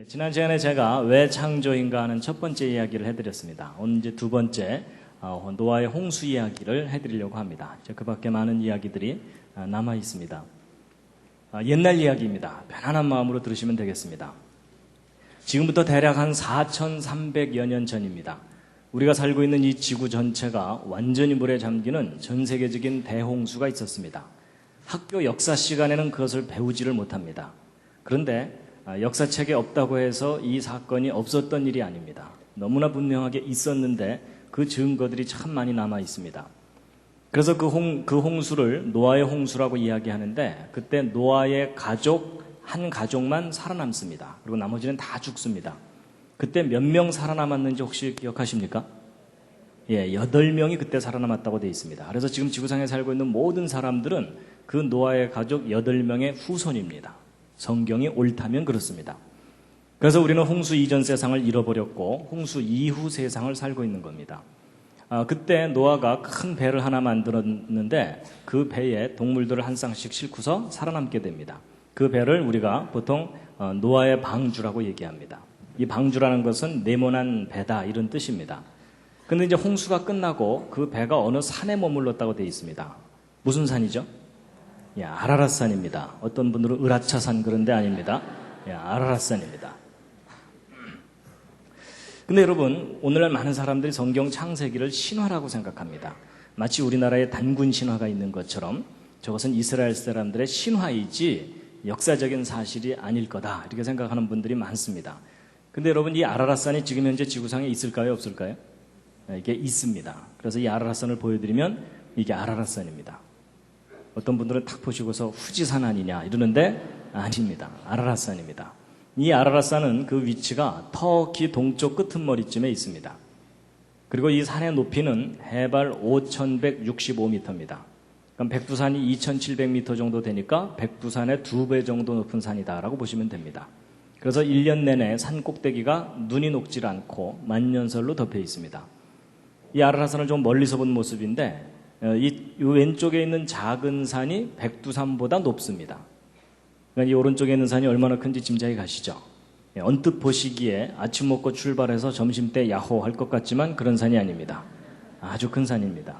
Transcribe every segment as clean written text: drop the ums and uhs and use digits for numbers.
지난 시간에 제가 왜 창조인가 하는 첫 번째 이야기를 해드렸습니다. 오늘 이제 두 번째 노아의 홍수 이야기를 해드리려고 합니다. 그 밖에 많은 이야기들이 남아 있습니다. 옛날 이야기입니다. 편안한 마음으로 들으시면 되겠습니다. 지금부터 대략 한 4,300여 년 전입니다. 우리가 살고 있는 이 지구 전체가 완전히 물에 잠기는 전 세계적인 대홍수가 있었습니다. 학교 역사 시간에는 그것을 배우지를 못합니다. 그런데 역사책에 없다고 해서 이 사건이 없었던 일이 아닙니다. 너무나 분명하게 있었는데 그 증거들이 참 많이 남아 있습니다. 그래서 그 홍수를 노아의 홍수라고 이야기하는데 그때 노아의 가족, 한 가족만 살아남습니다. 그리고 나머지는 다 죽습니다. 그때 몇 명 살아남았는지 혹시 기억하십니까? 8명이 그때 살아남았다고 되어 있습니다. 그래서 지금 지구상에 살고 있는 모든 사람들은 그 노아의 가족 8명의 후손입니다. 성경이 옳다면 그렇습니다. 그래서 우리는 홍수 이전 세상을 잃어버렸고 홍수 이후 세상을 살고 있는 겁니다. 그때 노아가 큰 배를 하나 만들었는데 그 배에 동물들을 한 쌍씩 싣고서 살아남게 됩니다. 그 배를 우리가 보통 노아의 방주라고 얘기합니다. 이 방주라는 것은 네모난 배다 이런 뜻입니다. 근데 이제 홍수가 끝나고 그 배가 어느 산에 머물렀다고 되어 있습니다. 무슨 산이죠? 아라랏산입니다. 어떤 분들은 으라차산 그런 데 아닙니다. 아라랏산입니다. 근데 여러분, 오늘날 많은 사람들이 성경 창세기를 신화라고 생각합니다. 마치 우리나라에 단군 신화가 있는 것처럼 저것은 이스라엘 사람들의 신화이지 역사적인 사실이 아닐 거다 이렇게 생각하는 분들이 많습니다. 근데 여러분, 이 아라랏산이 지금 현재 지구상에 있을까요? 없을까요? 이게 있습니다. 그래서 이 아라랏산을 보여드리면 이게 아라랏산입니다. 어떤 분들은 딱 보시고서 후지산 아니냐 이러는데 아닙니다. 아라랏산입니다. 이 아라랏산은 그 위치가 터키 동쪽 끄트머리쯤에 있습니다. 그리고 이 산의 높이는 해발 5,165m입니다. 그럼 백두산이 2,700m 정도 되니까 백두산의 2배 정도 높은 산이다라고 보시면 됩니다. 그래서 1년 내내 산 꼭대기가 눈이 녹질 않고 만년설로 덮여 있습니다. 이 아라랏산을 좀 멀리서 본 모습인데 이 왼쪽에 있는 작은 산이 백두산보다 높습니다. 그러니까 이 오른쪽에 있는 산이 얼마나 큰지 짐작이 가시죠? 언뜻 보시기에 아침 먹고 출발해서 점심때 야호 할 것 같지만 그런 산이 아닙니다. 아주 큰 산입니다.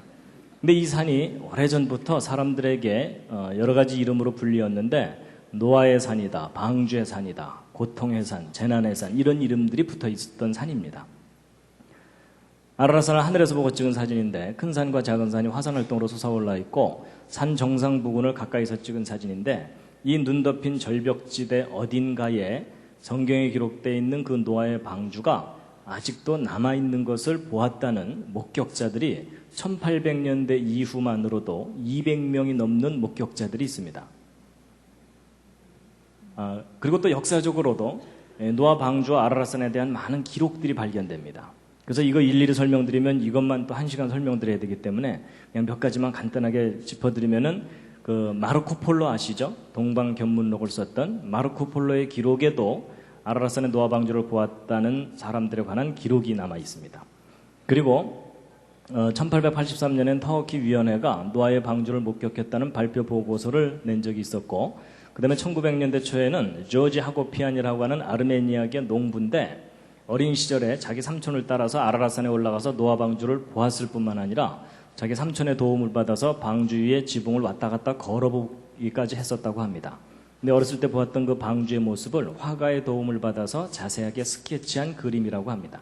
근데 이 산이 오래전부터 사람들에게 여러 가지 이름으로 불리었는데 노아의 산이다, 방주의 산이다, 고통의 산, 재난의 산 이런 이름들이 붙어 있었던 산입니다. 아라랏산을 하늘에서 보고 찍은 사진인데 큰 산과 작은 산이 화산활동으로 솟아올라 있고 산 정상 부근을 가까이서 찍은 사진인데 이 눈 덮인 절벽지대 어딘가에 성경에 기록되어 있는 그 노아의 방주가 아직도 남아있는 것을 보았다는 목격자들이 1800년대 이후만으로도 200명이 넘는 목격자들이 있습니다. 그리고 또 역사적으로도 노아 방주와 아라랏산에 대한 많은 기록들이 발견됩니다. 그래서 이거 일일이 설명드리면 이것만 또 1시간 설명드려야 되기 때문에 그냥 몇 가지만 간단하게 짚어드리면은 그 마르코 폴로 아시죠? 동방견문록을 썼던 마르코 폴로의 기록에도 아라랏산의 노아 방주를 보았다는 사람들에 관한 기록이 남아 있습니다. 그리고 1883년엔 터키 위원회가 노아의 방주를 목격했다는 발표 보고서를 낸 적이 있었고 그 다음에 1900년대 초에는 조지 하고피안이라고 하는 아르메니아계 농부인데 어린 시절에 자기 삼촌을 따라서 아라랏산에 올라가서 노아 방주를 보았을 뿐만 아니라 자기 삼촌의 도움을 받아서 방주 위에 지붕을 왔다 갔다 걸어보기까지 했었다고 합니다. 근데 어렸을 때 보았던 그 방주의 모습을 화가의 도움을 받아서 자세하게 스케치한 그림이라고 합니다.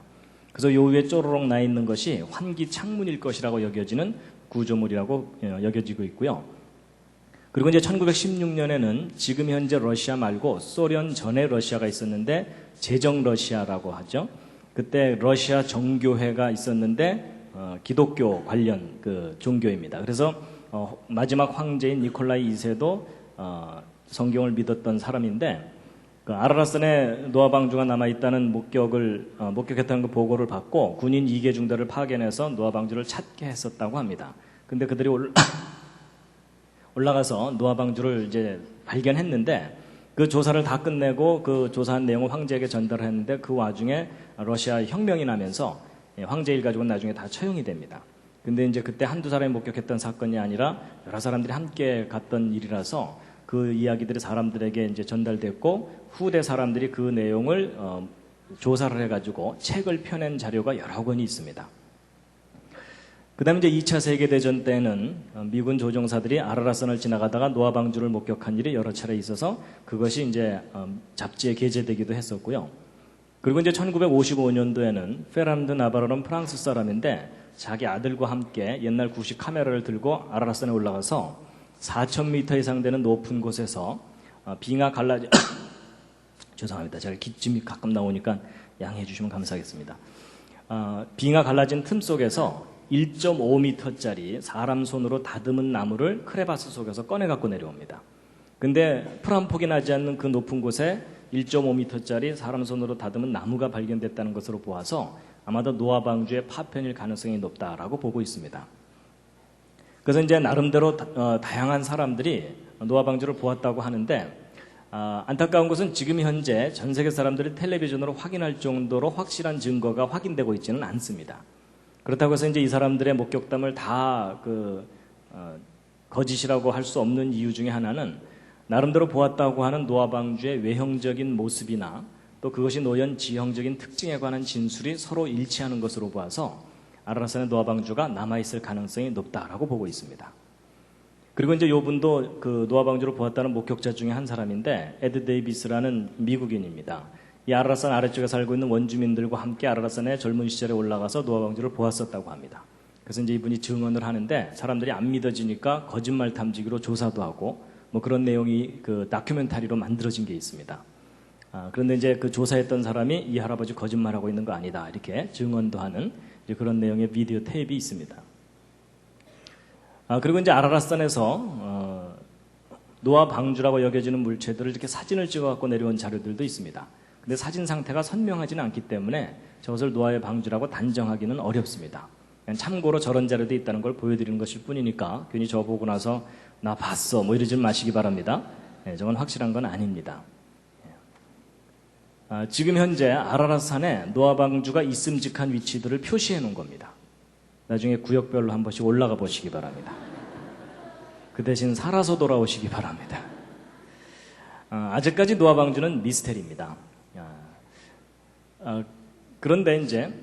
그래서 요 위에 쪼로록 나 있는 것이 환기 창문일 것이라고 여겨지는 구조물이라고 여겨지고 있고요. 그리고 이제 1916년에는 지금 현재 러시아 말고 소련 전에 러시아가 있었는데 제정 러시아라고 하죠. 그때 러시아 정교회가 있었는데 기독교 관련 그 종교입니다. 그래서 마지막 황제인 니콜라이 2세도 성경을 믿었던 사람인데 그 아라랏산에 노아 방주가 남아 있다는 목격했다는 그 보고를 받고 군인 2개 중대를 파견해서 노아 방주를 찾게 했었다고 합니다. 근데 그들이 올라가서 노아 방주를 이제 발견했는데 그 조사를 다 끝내고 그 조사한 내용을 황제에게 전달을 했는데 그 와중에 러시아 혁명이 나면서 황제 일가족은 나중에 다 처형이 됩니다. 근데 이제 그때 한두 사람이 목격했던 사건이 아니라 여러 사람들이 함께 갔던 일이라서 그 이야기들이 사람들에게 이제 전달됐고 후대 사람들이 그 내용을 조사를 해가지고 책을 펴낸 자료가 여러 권이 있습니다. 그 다음에 이제 2차 세계대전 때는 미군 조종사들이 아라라산을 지나가다가 노아 방주를 목격한 일이 여러 차례 있어서 그것이 이제 잡지에 게재되기도 했었고요. 그리고 이제 1955년도에는 페람드 나바로는 프랑스 사람인데 자기 아들과 함께 옛날 구식 카메라를 들고 아라라산에 올라가서 4,000m 이상 되는 높은 곳에서 빙하 갈라진 죄송합니다. 제가 기침이 가끔 나오니까 양해해 주시면 감사하겠습니다. 빙하 갈라진 틈 속에서 1.5m짜리 사람 손으로 다듬은 나무를 크레바스 속에서 꺼내 갖고 내려옵니다. 근데 풀 한 폭이 나지 않는 그 높은 곳에 1.5m짜리 사람 손으로 다듬은 나무가 발견됐다는 것으로 보아서 아마도 노아 방주의 파편일 가능성이 높다라고 보고 있습니다. 그래서 이제 나름대로 다양한 사람들이 노아 방주를 보았다고 하는데 안타까운 것은 지금 현재 전 세계 사람들이 텔레비전으로 확인할 정도로 확실한 증거가 확인되고 있지는 않습니다. 그렇다고 해서 이제 이 사람들의 목격담을 다 거짓이라고 할 수 없는 이유 중에 하나는 나름대로 보았다고 하는 노아 방주의 외형적인 모습이나 또 그것이 놓연 지형적인 특징에 관한 진술이 서로 일치하는 것으로 보아서 아라라산의 노아 방주가 남아있을 가능성이 높다라고 보고 있습니다. 그리고 이제 이분도 그 노아 방주를 보았다는 목격자 중에 한 사람인데 에드 데이비스라는 미국인입니다. 이 아라라산 아래쪽에 살고 있는 원주민들과 함께 아라라산에 젊은 시절에 올라가서 노아 방주를 보았었다고 합니다. 그래서 이제 이분이 증언을 하는데 사람들이 안 믿어지니까 거짓말 탐지기로 조사도 하고 뭐 그런 내용이 그 다큐멘터리로 만들어진 게 있습니다. 그런데 이제 그 조사했던 사람이 이 할아버지 거짓말하고 있는 거 아니다 이렇게 증언도 하는 그런 내용의 비디오 테이프가 있습니다. 그리고 이제 아라라산에서 노아 방주라고 여겨지는 물체들을 이렇게 사진을 찍어 갖고 내려온 자료들도 있습니다. 근데 사진 상태가 선명하지는 않기 때문에 저것을 노아의 방주라고 단정하기는 어렵습니다. 그냥 참고로 저런 자료도 있다는 걸 보여드리는 것일 뿐이니까 괜히 저 보고 나서 나 봤어 뭐 이러지 마시기 바랍니다. 저건 확실한 건 아닙니다. 지금 현재 아라라산에 노아 방주가 있음직한 위치들을 표시해 놓은 겁니다. 나중에 구역별로 한 번씩 올라가 보시기 바랍니다. 그 대신 살아서 돌아오시기 바랍니다. 아직까지 노아 방주는 미스테리입니다. 그런데 이제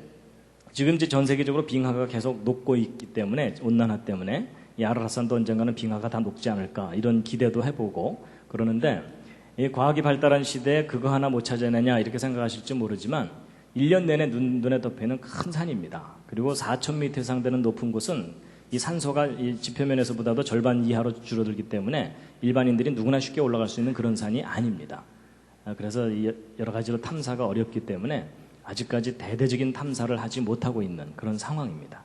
지금 이제 전 세계적으로 빙하가 계속 녹고 있기 때문에 온난화 때문에 이 아라라산도 언젠가는 빙하가 다 녹지 않을까 이런 기대도 해보고 그러는데 이 과학이 발달한 시대에 그거 하나 못 찾아내냐 이렇게 생각하실지 모르지만 1년 내내 눈에 덮여있는 큰 산입니다. 그리고 4,000m 이상 되는 높은 곳은 이 산소가 이 지표면에서보다도 절반 이하로 줄어들기 때문에 일반인들이 누구나 쉽게 올라갈 수 있는 그런 산이 아닙니다. 그래서 여러 가지로 탐사가 어렵기 때문에 아직까지 대대적인 탐사를 하지 못하고 있는 그런 상황입니다.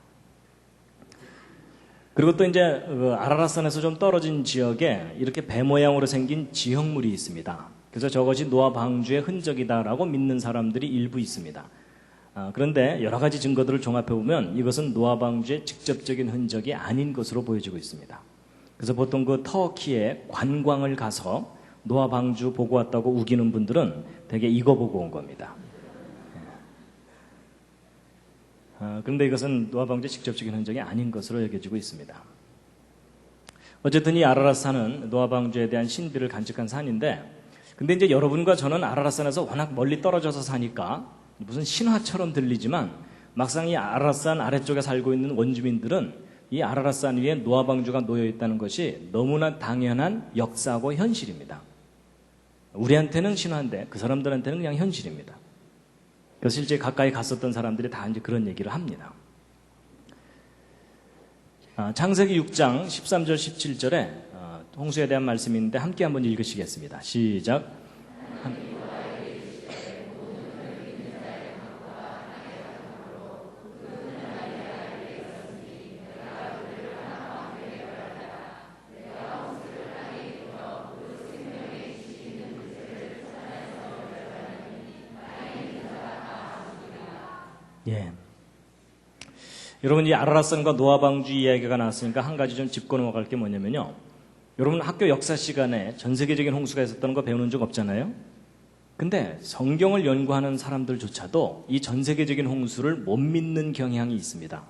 그리고 또 이제 아라라산에서 좀 떨어진 지역에 이렇게 배 모양으로 생긴 지형물이 있습니다. 그래서 저것이 노아 방주의 흔적이다라고 믿는 사람들이 일부 있습니다. 그런데 여러 가지 증거들을 종합해보면 이것은 노아 방주의 직접적인 흔적이 아닌 것으로 보여지고 있습니다. 그래서 보통 그 터키에 관광을 가서 노아 방주 보고 왔다고 우기는 분들은 되게 이거 보고 온 겁니다. 그런데 이것은 노아 방주의 직접적인 흔적이 아닌 것으로 여겨지고 있습니다. 어쨌든 이 아라라산은 노아 방주에 대한 신비를 간직한 산인데 근데 이제 여러분과 저는 아라라산에서 워낙 멀리 떨어져서 사니까 무슨 신화처럼 들리지만 막상 이 아라라산 아래쪽에 살고 있는 원주민들은 이 아라라산 위에 노아 방주가 놓여 있다는 것이 너무나 당연한 역사고 현실입니다. 우리한테는 신화인데 그 사람들한테는 그냥 현실입니다. 그래서 실제 가까이 갔었던 사람들이 다 이제 그런 얘기를 합니다. 창세기 6장 13절 17절에 홍수에 대한 말씀이 있는데 함께 한번 읽으시겠습니다. 시작. 예. 여러분 이 아라라산과 노아 방주 이야기가 나왔으니까 한 가지 좀 짚고 넘어갈 게 뭐냐면요. 여러분 학교 역사 시간에 전 세계적인 홍수가 있었다는 거 배우는 적 없잖아요. 근데 성경을 연구하는 사람들조차도 이 전 세계적인 홍수를 못 믿는 경향이 있습니다.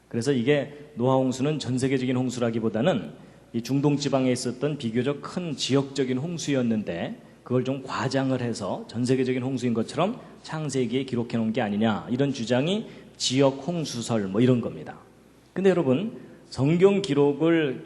그래서 이게 노아 홍수는 전 세계적인 홍수라기보다는 이 중동 지방에 있었던 비교적 큰 지역적인 홍수였는데 그걸 좀 과장을 해서 전 세계적인 홍수인 것처럼 창세기에 기록해 놓은 게 아니냐, 이런 주장이 지역 홍수설 뭐 이런 겁니다. 근데 여러분, 성경 기록을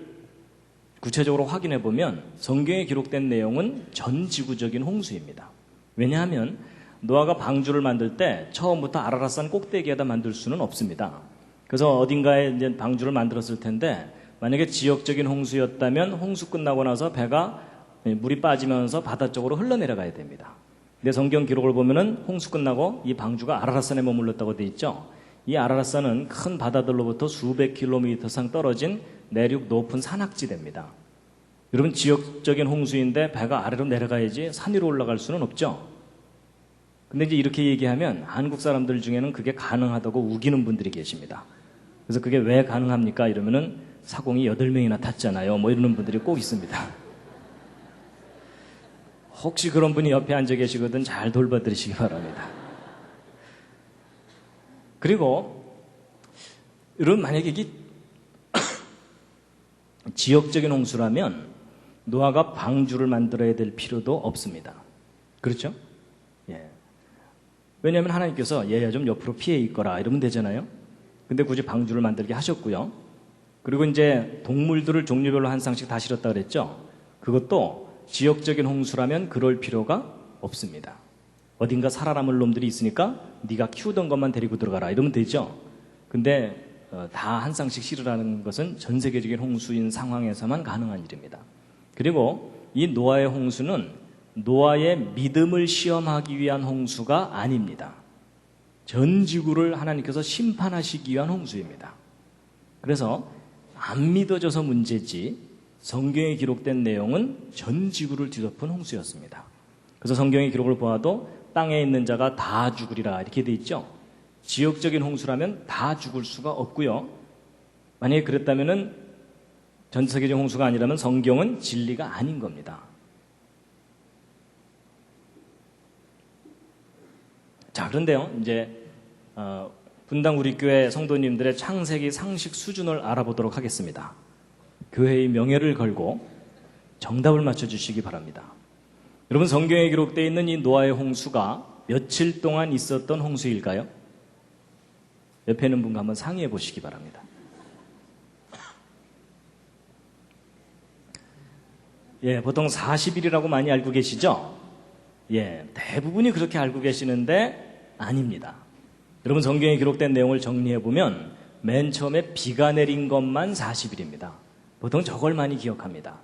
구체적으로 확인해 보면 성경에 기록된 내용은 전 지구적인 홍수입니다. 왜냐하면 노아가 방주를 만들 때 처음부터 아라랏산 꼭대기에다 만들 수는 없습니다. 그래서 어딘가에 이제 방주를 만들었을 텐데 만약에 지역적인 홍수였다면 홍수 끝나고 나서 배가 물이 빠지면서 바다 쪽으로 흘러내려가야 됩니다. 근데 성경 기록을 보면은 홍수 끝나고 이 방주가 아라랏산에 머물렀다고 돼 있죠. 이 아라랏산은 큰 바다들로부터 수백 킬로미터 상 떨어진 내륙 높은 산악지대입니다. 여러분, 지역적인 홍수인데 배가 아래로 내려가야지 산 위로 올라갈 수는 없죠. 근데 이제 이렇게 얘기하면 한국 사람들 중에는 그게 가능하다고 우기는 분들이 계십니다. 그래서 그게 왜 가능합니까? 이러면은 사공이 8명이나 탔잖아요. 뭐 이러는 분들이 꼭 있습니다. 혹시 그런 분이 옆에 앉아 계시거든 잘 돌봐드리시기 바랍니다. 그리고 여러분, 만약에 이게 지역적인 홍수라면 노아가 방주를 만들어야 될 필요도 없습니다. 그렇죠? 예. 왜냐하면 하나님께서 얘야 좀 옆으로 피해 있거라 이러면 되잖아요. 근데 굳이 방주를 만들게 하셨고요. 그리고 이제 동물들을 종류별로 한 쌍씩 다 실었다 그랬죠. 그것도 지역적인 홍수라면 그럴 필요가 없습니다. 어딘가 살아남을 놈들이 있으니까 네가 키우던 것만 데리고 들어가라 이러면 되죠. 근데 다 한 쌍씩 실으라는 것은 전 세계적인 홍수인 상황에서만 가능한 일입니다. 그리고 이 노아의 홍수는 노아의 믿음을 시험하기 위한 홍수가 아닙니다. 전 지구를 하나님께서 심판하시기 위한 홍수입니다. 그래서 안 믿어져서 문제지 성경에 기록된 내용은 전 지구를 뒤덮은 홍수였습니다. 그래서 성경의 기록을 보아도 땅에 있는 자가 다 죽으리라 이렇게 돼 있죠. 지역적인 홍수라면 다 죽을 수가 없고요. 만약에 그랬다면은 전 세계적 홍수가 아니라면 성경은 진리가 아닌 겁니다. 자, 그런데요, 이제 분당 우리 교회 성도님들의 창세기 상식 수준을 알아보도록 하겠습니다. 교회의 명예를 걸고 정답을 맞춰주시기 바랍니다. 여러분, 성경에 기록되어 있는 이 노아의 홍수가 며칠 동안 있었던 홍수일까요? 옆에 있는 분과 한번 상의해 보시기 바랍니다. 예, 보통 40일이라고 많이 알고 계시죠? 예, 대부분이 그렇게 알고 계시는데 아닙니다. 여러분, 성경에 기록된 내용을 정리해 보면 맨 처음에 비가 내린 것만 40일입니다. 보통 저걸 많이 기억합니다.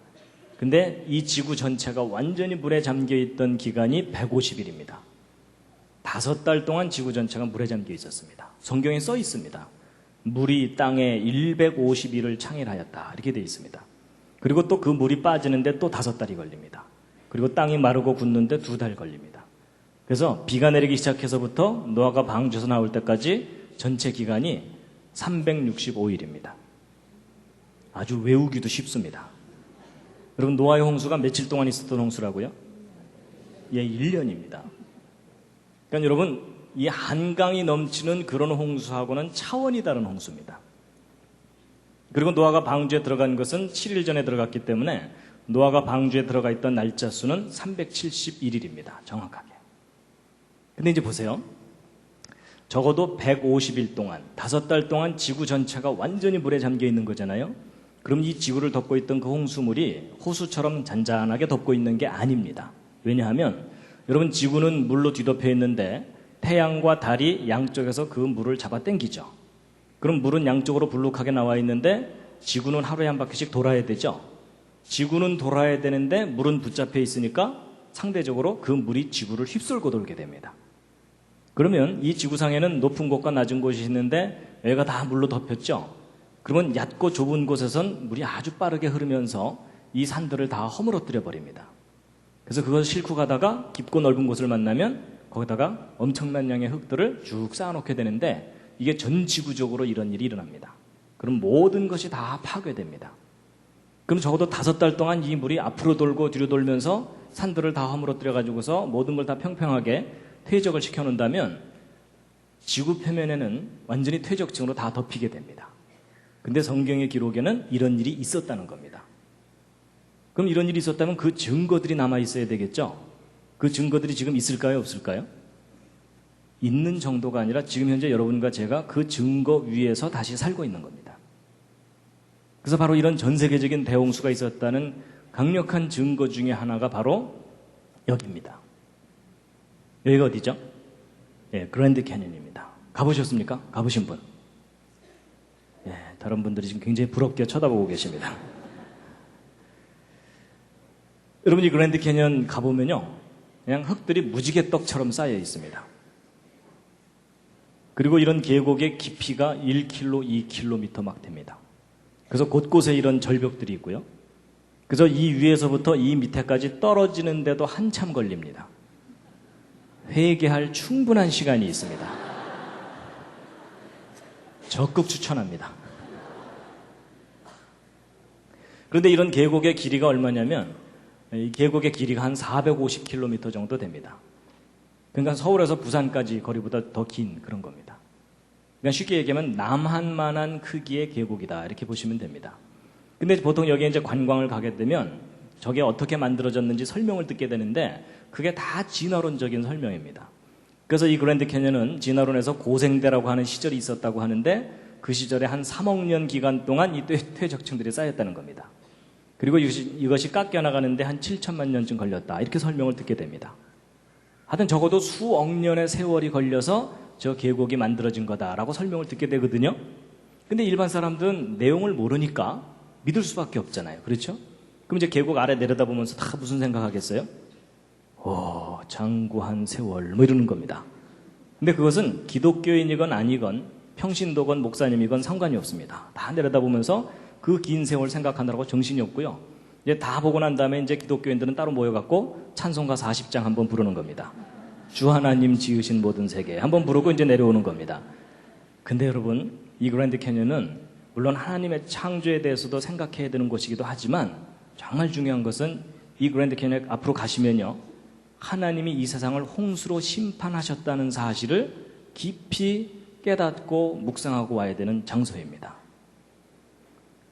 근데 이 지구 전체가 완전히 물에 잠겨 있던 기간이 150일입니다. 5달 동안 지구 전체가 물에 잠겨 있었습니다. 성경에 써 있습니다. 물이 땅에 150일을 창일하였다 이렇게 되어 있습니다. 그리고 또 그 물이 빠지는데 또 5달이 걸립니다. 그리고 땅이 마르고 굳는데 2달 걸립니다. 그래서 비가 내리기 시작해서부터 노아가 방주에서 나올 때까지 전체 기간이 365일입니다. 아주 외우기도 쉽습니다. 여러분, 노아의 홍수가 며칠 동안 있었던 홍수라고요? 예, 1년입니다. 그러니까 여러분, 이 한강이 넘치는 그런 홍수하고는 차원이 다른 홍수입니다. 그리고 노아가 방주에 들어간 것은 7일 전에 들어갔기 때문에 노아가 방주에 들어가 있던 날짜 수는 371일입니다. 정확하게. 근데 이제 보세요. 적어도 150일 동안, 5달 동안 지구 전체가 완전히 물에 잠겨 있는 거잖아요. 그럼 이 지구를 덮고 있던 그 홍수물이 호수처럼 잔잔하게 덮고 있는 게 아닙니다. 왜냐하면 여러분, 지구는 물로 뒤덮여 있는데 태양과 달이 양쪽에서 그 물을 잡아 당기죠. 그럼 물은 양쪽으로 불룩하게 나와 있는데 지구는 하루에 한 바퀴씩 돌아야 되죠. 지구는 돌아야 되는데 물은 붙잡혀 있으니까 상대적으로 그 물이 지구를 휩쓸고 돌게 됩니다. 그러면 이 지구상에는 높은 곳과 낮은 곳이 있는데 여기가 다 물로 덮였죠. 그러면 얕고 좁은 곳에선 물이 아주 빠르게 흐르면서 이 산들을 다 허물어뜨려 버립니다. 그래서 그것을 싣고 가다가 깊고 넓은 곳을 만나면 거기다가 엄청난 양의 흙들을 쭉 쌓아놓게 되는데 이게 전 지구적으로 이런 일이 일어납니다. 그럼 모든 것이 다 파괴됩니다. 그럼 적어도 5달 동안 이 물이 앞으로 돌고 뒤로 돌면서 산들을 다 허물어뜨려 가지고서 모든 걸 다 평평하게 퇴적을 시켜놓는다면 지구 표면에는 완전히 퇴적층으로 다 덮이게 됩니다. 근데 성경의 기록에는 이런 일이 있었다는 겁니다. 그럼 이런 일이 있었다면 그 증거들이 남아 있어야 되겠죠? 그 증거들이 지금 있을까요? 없을까요? 있는 정도가 아니라 지금 현재 여러분과 제가 그 증거 위에서 다시 살고 있는 겁니다. 그래서 바로 이런 전 세계적인 대홍수가 있었다는 강력한 증거 중에 하나가 바로 여기입니다. 여기가 어디죠? 예, 그랜드 캐니언입니다. 가보셨습니까? 가보신 분? 예, 다른 분들이 지금 굉장히 부럽게 쳐다보고 계십니다. 여러분이 그랜드 캐니언 가보면요, 그냥 흙들이 무지개 떡처럼 쌓여 있습니다. 그리고 이런 계곡의 깊이가 1km, 2km 막 됩니다. 그래서 곳곳에 이런 절벽들이 있고요. 그래서 이 위에서부터 이 밑에까지 떨어지는데도 한참 걸립니다. 회개할 충분한 시간이 있습니다. 적극 추천합니다. 그런데 이런 계곡의 길이가 얼마냐면 이 계곡의 길이가 한 450km 정도 됩니다. 그러니까 서울에서 부산까지 거리보다 더 긴 그런 겁니다. 그러니까 쉽게 얘기하면 남한만한 크기의 계곡이다 이렇게 보시면 됩니다. 근데 보통 여기에 이제 관광을 가게 되면 저게 어떻게 만들어졌는지 설명을 듣게 되는데 그게 다 진화론적인 설명입니다. 그래서 이 그랜드 캐니언은 진화론에서 고생대라고 하는 시절이 있었다고 하는데 그 시절에 한 3억 년 기간 동안 이 퇴적층들이 쌓였다는 겁니다. 그리고 이것이 깎여나가는데 한 7천만 년쯤 걸렸다 이렇게 설명을 듣게 됩니다. 하여튼 적어도 수억 년의 세월이 걸려서 저 계곡이 만들어진 거다라고 설명을 듣게 되거든요. 근데 일반 사람들은 내용을 모르니까 믿을 수밖에 없잖아요. 그렇죠? 그럼 이제 계곡 아래 내려다보면서 다 무슨 생각하겠어요? 장구한 세월 뭐 이러는 겁니다. 근데 그것은 기독교인이건 아니건 평신도건 목사님이건 상관이 없습니다. 다 내려다보면서 그 긴 세월 생각하느라고 정신이 없고요. 이제 다 보고 난 다음에 이제 기독교인들은 따로 모여갖고 찬송가 40장 한번 부르는 겁니다. 주 하나님 지으신 모든 세계 한번 부르고 이제 내려오는 겁니다. 근데 여러분, 이 그랜드 캐니언은 물론 하나님의 창조에 대해서도 생각해야 되는 곳이기도 하지만 정말 중요한 것은 이 그랜드 캐니언 앞으로 가시면요, 하나님이 이 세상을 홍수로 심판하셨다는 사실을 깊이 깨닫고 묵상하고 와야 되는 장소입니다.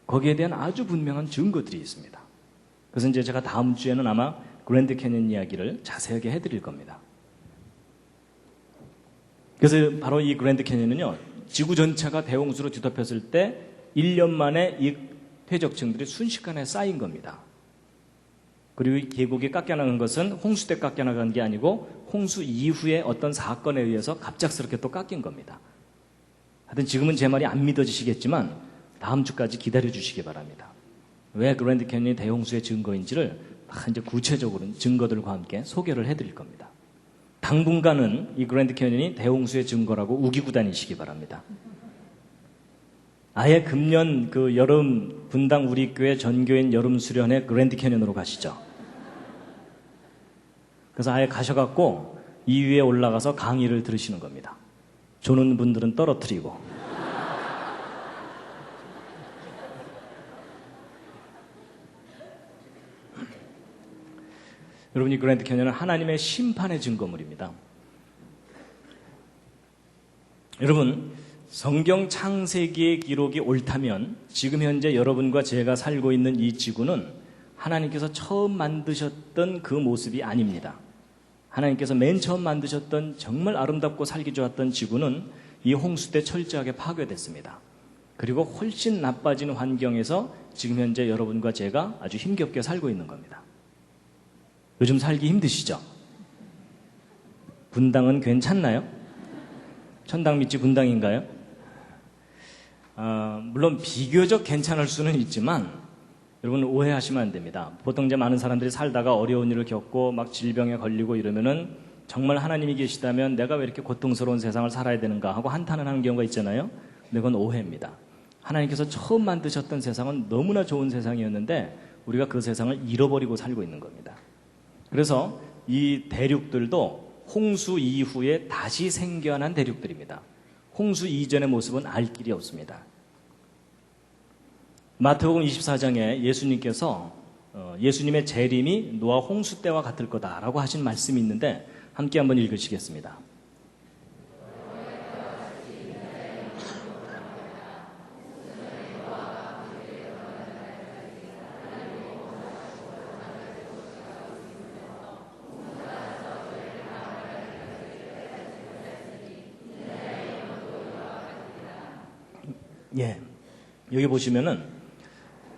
거기에 대한 아주 분명한 증거들이 있습니다. 그래서 이제 제가 다음 주에는 아마 그랜드 캐니언 이야기를 자세하게 해드릴 겁니다. 그래서 바로 이 그랜드 캐니언은요, 지구 전체가 대홍수로 뒤덮였을 때 1년 만에 이 퇴적층들이 순식간에 쌓인 겁니다. 그리고 이 계곡이 깎여나간 것은 홍수 때 깎여나간 게 아니고 홍수 이후에 어떤 사건에 의해서 갑작스럽게 또 깎인 겁니다. 하여튼 지금은 제 말이 안 믿어지시겠지만 다음 주까지 기다려 주시기 바랍니다. 왜 그랜드 캐니언이 대홍수의 증거인지를 이제 구체적으로 증거들과 함께 소개를 해드릴 겁니다. 당분간은 이 그랜드 캐니언이 대홍수의 증거라고 우기고 다니시기 바랍니다. 아예 금년 그 여름 분당 우리 교회 전교인 여름 수련회 그랜드 캐니언으로 가시죠. 그래서 아예 가셔갖고 이 위에 올라가서 강의를 들으시는 겁니다. 조는 분들은 떨어뜨리고. 여러분, 이 그랜드 캐니언은 하나님의 심판의 증거물입니다. 여러분, 성경 창세기의 기록이 옳다면 지금 현재 여러분과 제가 살고 있는 이 지구는 하나님께서 처음 만드셨던 그 모습이 아닙니다. 하나님께서 맨 처음 만드셨던 정말 아름답고 살기 좋았던 지구는 이 홍수 때 철저하게 파괴됐습니다. 그리고 훨씬 나빠진 환경에서 지금 현재 여러분과 제가 아주 힘겹게 살고 있는 겁니다. 요즘 살기 힘드시죠? 분당은 괜찮나요? 천당 밑이 분당인가요? 물론 비교적 괜찮을 수는 있지만 여러분 오해하시면 안 됩니다. 보통 이제 많은 사람들이 살다가 어려운 일을 겪고 막 질병에 걸리고 이러면은 정말 하나님이 계시다면 내가 왜 이렇게 고통스러운 세상을 살아야 되는가 하고 한탄을 하는 경우가 있잖아요. 근데 그건 오해입니다. 하나님께서 처음 만드셨던 세상은 너무나 좋은 세상이었는데 우리가 그 세상을 잃어버리고 살고 있는 겁니다. 그래서 이 대륙들도 홍수 이후에 다시 생겨난 대륙들입니다. 홍수 이전의 모습은 알 길이 없습니다. 마태복음 24장에 예수님께서 예수님의 재림이 노아 홍수 때와 같을 거다라고 하신 말씀이 있는데 함께 한번 읽으시겠습니다. 예. 여기 보시면은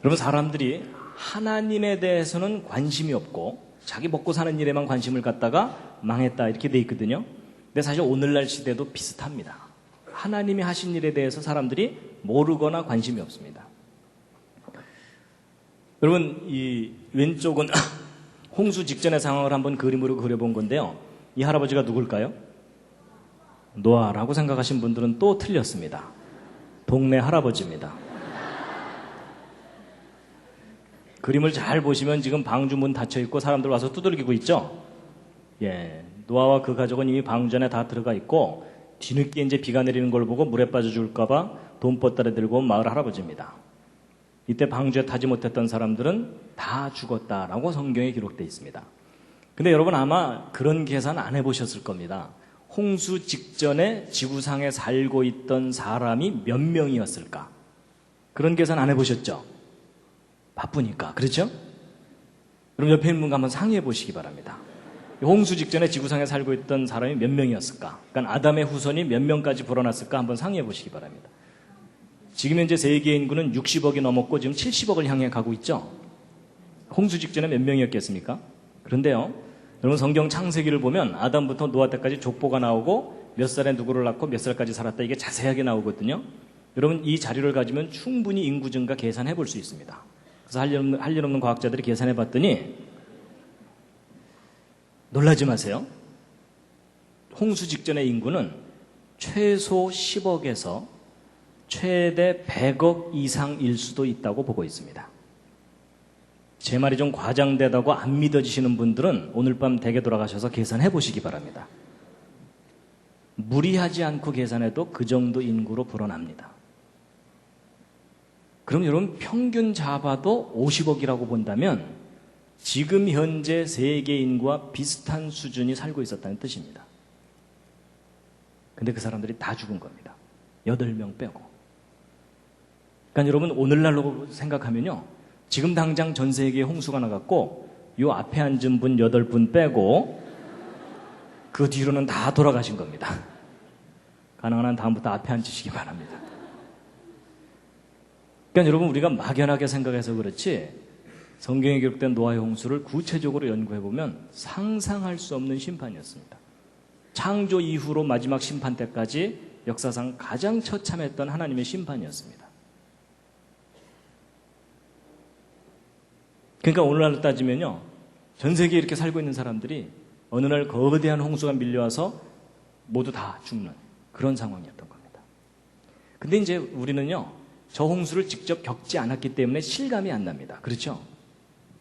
여러분 사람들이 하나님에 대해서는 관심이 없고 자기 먹고 사는 일에만 관심을 갖다가 망했다 이렇게 돼 있거든요. 근데 사실 오늘날 시대도 비슷합니다. 하나님이 하신 일에 대해서 사람들이 모르거나 관심이 없습니다. 여러분 이 왼쪽은 홍수 직전의 상황을 한번 그림으로 그려본 건데요. 이 할아버지가 누굴까요? 노아라고 생각하신 분들은 또 틀렸습니다. 동네 할아버지입니다. 그림을 잘 보시면 지금 방주 문 닫혀 있고 사람들 와서 두들기고 있죠? 예. 노아와 그 가족은 이미 방주 안에 다 들어가 있고 뒤늦게 이제 비가 내리는 걸 보고 물에 빠져 죽을까봐 돈보따리 들고 온 마을 할아버지입니다. 이때 방주에 타지 못했던 사람들은 다 죽었다라고 성경에 기록되어 있습니다. 근데 여러분 아마 그런 계산 안 해보셨을 겁니다. 홍수 직전에 지구상에 살고 있던 사람이 몇 명이었을까? 그런 계산 안 해보셨죠? 바쁘니까. 그렇죠? 그럼 옆에 있는 분과 한번 상의해 보시기 바랍니다. 홍수 직전에 지구상에 살고 있던 사람이 몇 명이었을까? 그러니까 아담의 후손이 몇 명까지 불어났을까? 한번 상의해 보시기 바랍니다. 지금 현재 세계 인구는 60억이 넘었고 지금 70억을 향해 가고 있죠? 홍수 직전에 몇 명이었겠습니까? 그런데요, 여러분 성경 창세기를 보면 아담부터 노아 때까지 족보가 나오고 몇 살에 누구를 낳고 몇 살까지 살았다 이게 자세하게 나오거든요. 여러분 이 자료를 가지면 충분히 인구 증가 계산해 볼 수 있습니다. 그래서 할 일 없는 과학자들이 계산해 봤더니 놀라지 마세요. 홍수 직전의 인구는 최소 10억에서 최대 100억 이상일 수도 있다고 보고 있습니다. 제 말이 좀 과장되다고 안 믿어지시는 분들은 오늘 밤 댁에 돌아가셔서 계산해 보시기 바랍니다. 무리하지 않고 계산해도 그 정도 인구로 불어납니다. 그럼 여러분 평균 잡아도 50억이라고 본다면 지금 현재 세계 인구와 비슷한 수준이 살고 있었다는 뜻입니다. 근데 그 사람들이 다 죽은 겁니다. 8명 빼고. 그러니까 여러분 오늘날로 생각하면요, 지금 당장 전 세계에 홍수가 나갔고 요 앞에 앉은 분 8분 빼고 그 뒤로는 다 돌아가신 겁니다. 가능한 한 다음부터 앞에 앉으시기 바랍니다. 그러니까 여러분 우리가 막연하게 생각해서 그렇지 성경에 기록된 노아의 홍수를 구체적으로 연구해보면 상상할 수 없는 심판이었습니다. 창조 이후로 마지막 심판 때까지 역사상 가장 처참했던 하나님의 심판이었습니다. 그러니까 오늘날로 따지면요, 전 세계에 이렇게 살고 있는 사람들이 어느 날 거대한 홍수가 밀려와서 모두 다 죽는 그런 상황이었던 겁니다. 근데 이제 우리는요, 저 홍수를 직접 겪지 않았기 때문에 실감이 안 납니다. 그렇죠?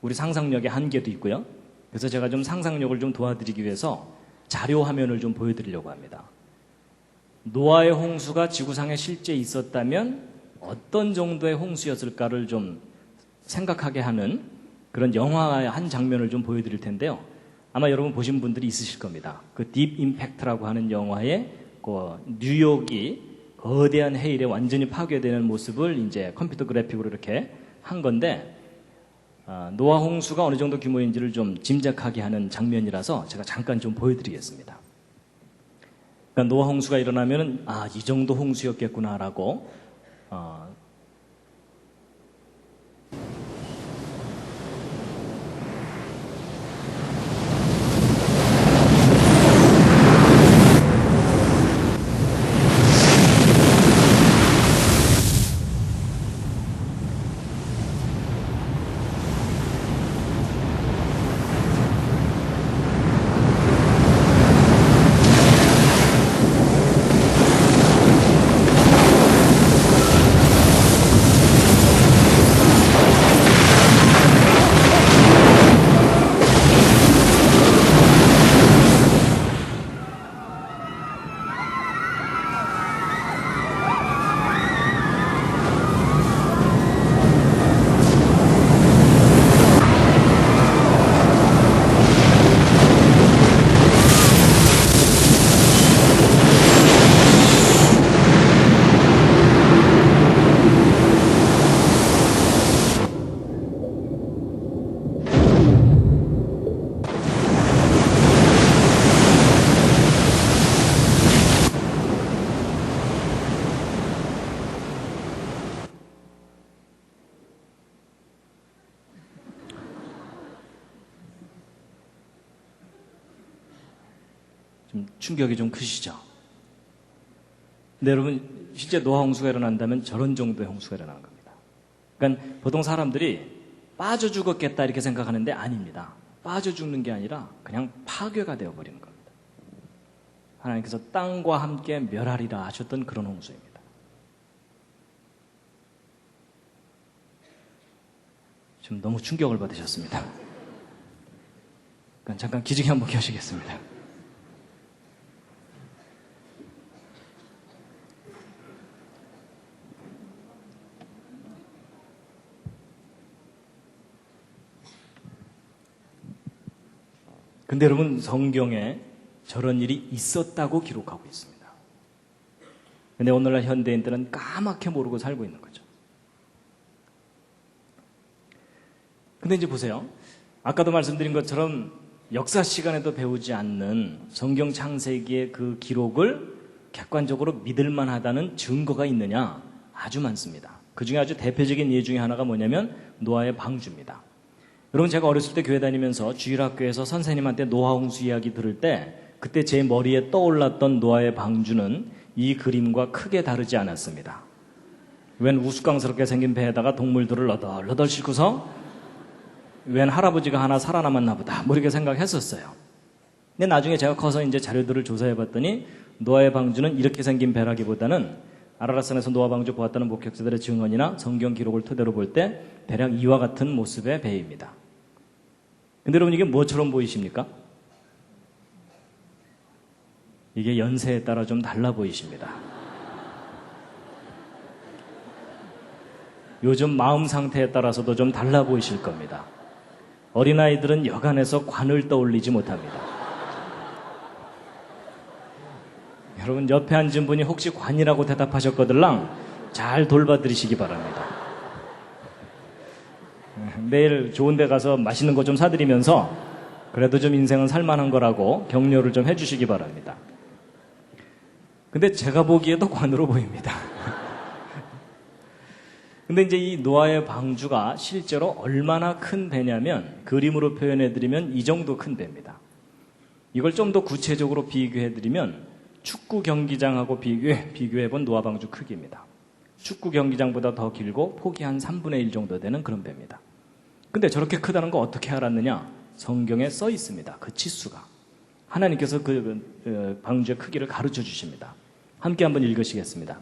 우리 상상력의 한계도 있고요. 그래서 제가 좀 상상력을 좀 도와드리기 위해서 자료 화면을 좀 보여드리려고 합니다. 노아의 홍수가 지구상에 실제 있었다면 어떤 정도의 홍수였을까를 좀 생각하게 하는 그런 영화의 한 장면을 좀 보여드릴 텐데요. 아마 여러분 보신 분들이 있으실 겁니다. 그 딥 임팩트라고 하는 영화에 그 뉴욕이 거대한 해일에 완전히 파괴되는 모습을 이제 컴퓨터 그래픽으로 이렇게 한 건데, 노아 홍수가 어느 정도 규모인지를 좀 짐작하게 하는 장면이라서 제가 잠깐 좀 보여드리겠습니다. 그러니까 노아 홍수가 일어나면 이 정도 홍수였겠구나라고 좀 충격이 좀 크시죠? 근데 여러분, 실제 노아 홍수가 일어난다면 저런 정도의 홍수가 일어나는 겁니다. 그러니까 보통 사람들이 빠져 죽었겠다 이렇게 생각하는데 아닙니다. 빠져 죽는 게 아니라 그냥 파괴가 되어버리는 겁니다. 하나님께서 땅과 함께 멸하리라 하셨던 그런 홍수입니다. 좀 너무 충격을 받으셨습니다. 그러니까 잠깐 기지개 한번 켜시겠습니다. 근데 여러분, 성경에 저런 일이 있었다고 기록하고 있습니다. 근데 오늘날 현대인들은 까맣게 모르고 살고 있는 거죠. 근데 이제 보세요. 아까도 말씀드린 것처럼 역사 시간에도 배우지 않는 성경 창세기의 그 기록을 객관적으로 믿을 만하다는 증거가 있느냐? 아주 많습니다. 그 중에 아주 대표적인 예 중에 하나가 뭐냐면 노아의 방주입니다. 여러분, 제가 어렸을 때 교회 다니면서 주일학교에서 선생님한테 노아 홍수 이야기 들을 때 그때 제 머리에 떠올랐던 노아의 방주는 이 그림과 크게 다르지 않았습니다. 웬 우스꽝스럽게 생긴 배에다가 동물들을 너덜너덜 싣고서 웬 할아버지가 하나 살아남았나 보다 뭐 이렇게 생각했었어요. 근데 나중에 제가 커서 이제 자료들을 조사해 봤더니 노아의 방주는 이렇게 생긴 배라기보다는 아라랏산에서 노아 방주 보았다는 목격자들의 증언이나 성경 기록을 토대로 볼 때 대략 이와 같은 모습의 배입니다. 근데 여러분, 이게 뭐처럼 보이십니까? 이게 연세에 따라 좀 달라 보이십니다. 요즘 마음 상태에 따라서도 좀 달라 보이실 겁니다. 어린아이들은 여간에서 관을 떠올리지 못합니다. 여러분, 옆에 앉은 분이 혹시 관이라고 대답하셨거들랑 잘 돌봐드리시기 바랍니다. 내일 좋은 데 가서 맛있는 거 좀 사드리면서 그래도 좀 인생은 살만한 거라고 격려를 좀 해주시기 바랍니다. 근데 제가 보기에도 관으로 보입니다. 근데 이제 이 노아의 방주가 실제로 얼마나 큰 배냐면 그림으로 표현해드리면 이 정도 큰 배입니다. 이걸 좀 더 구체적으로 비교해드리면 축구 경기장하고 비교해본 노아 방주 크기입니다. 축구 경기장보다 더 길고 폭이 한 3분의 1 정도 되는 그런 배입니다. 근데 저렇게 크다는 거 어떻게 알았느냐? 성경에 써 있습니다. 그 치수가. 하나님께서 그 방주의 크기를 가르쳐 주십니다. 함께 한번 읽으시겠습니다.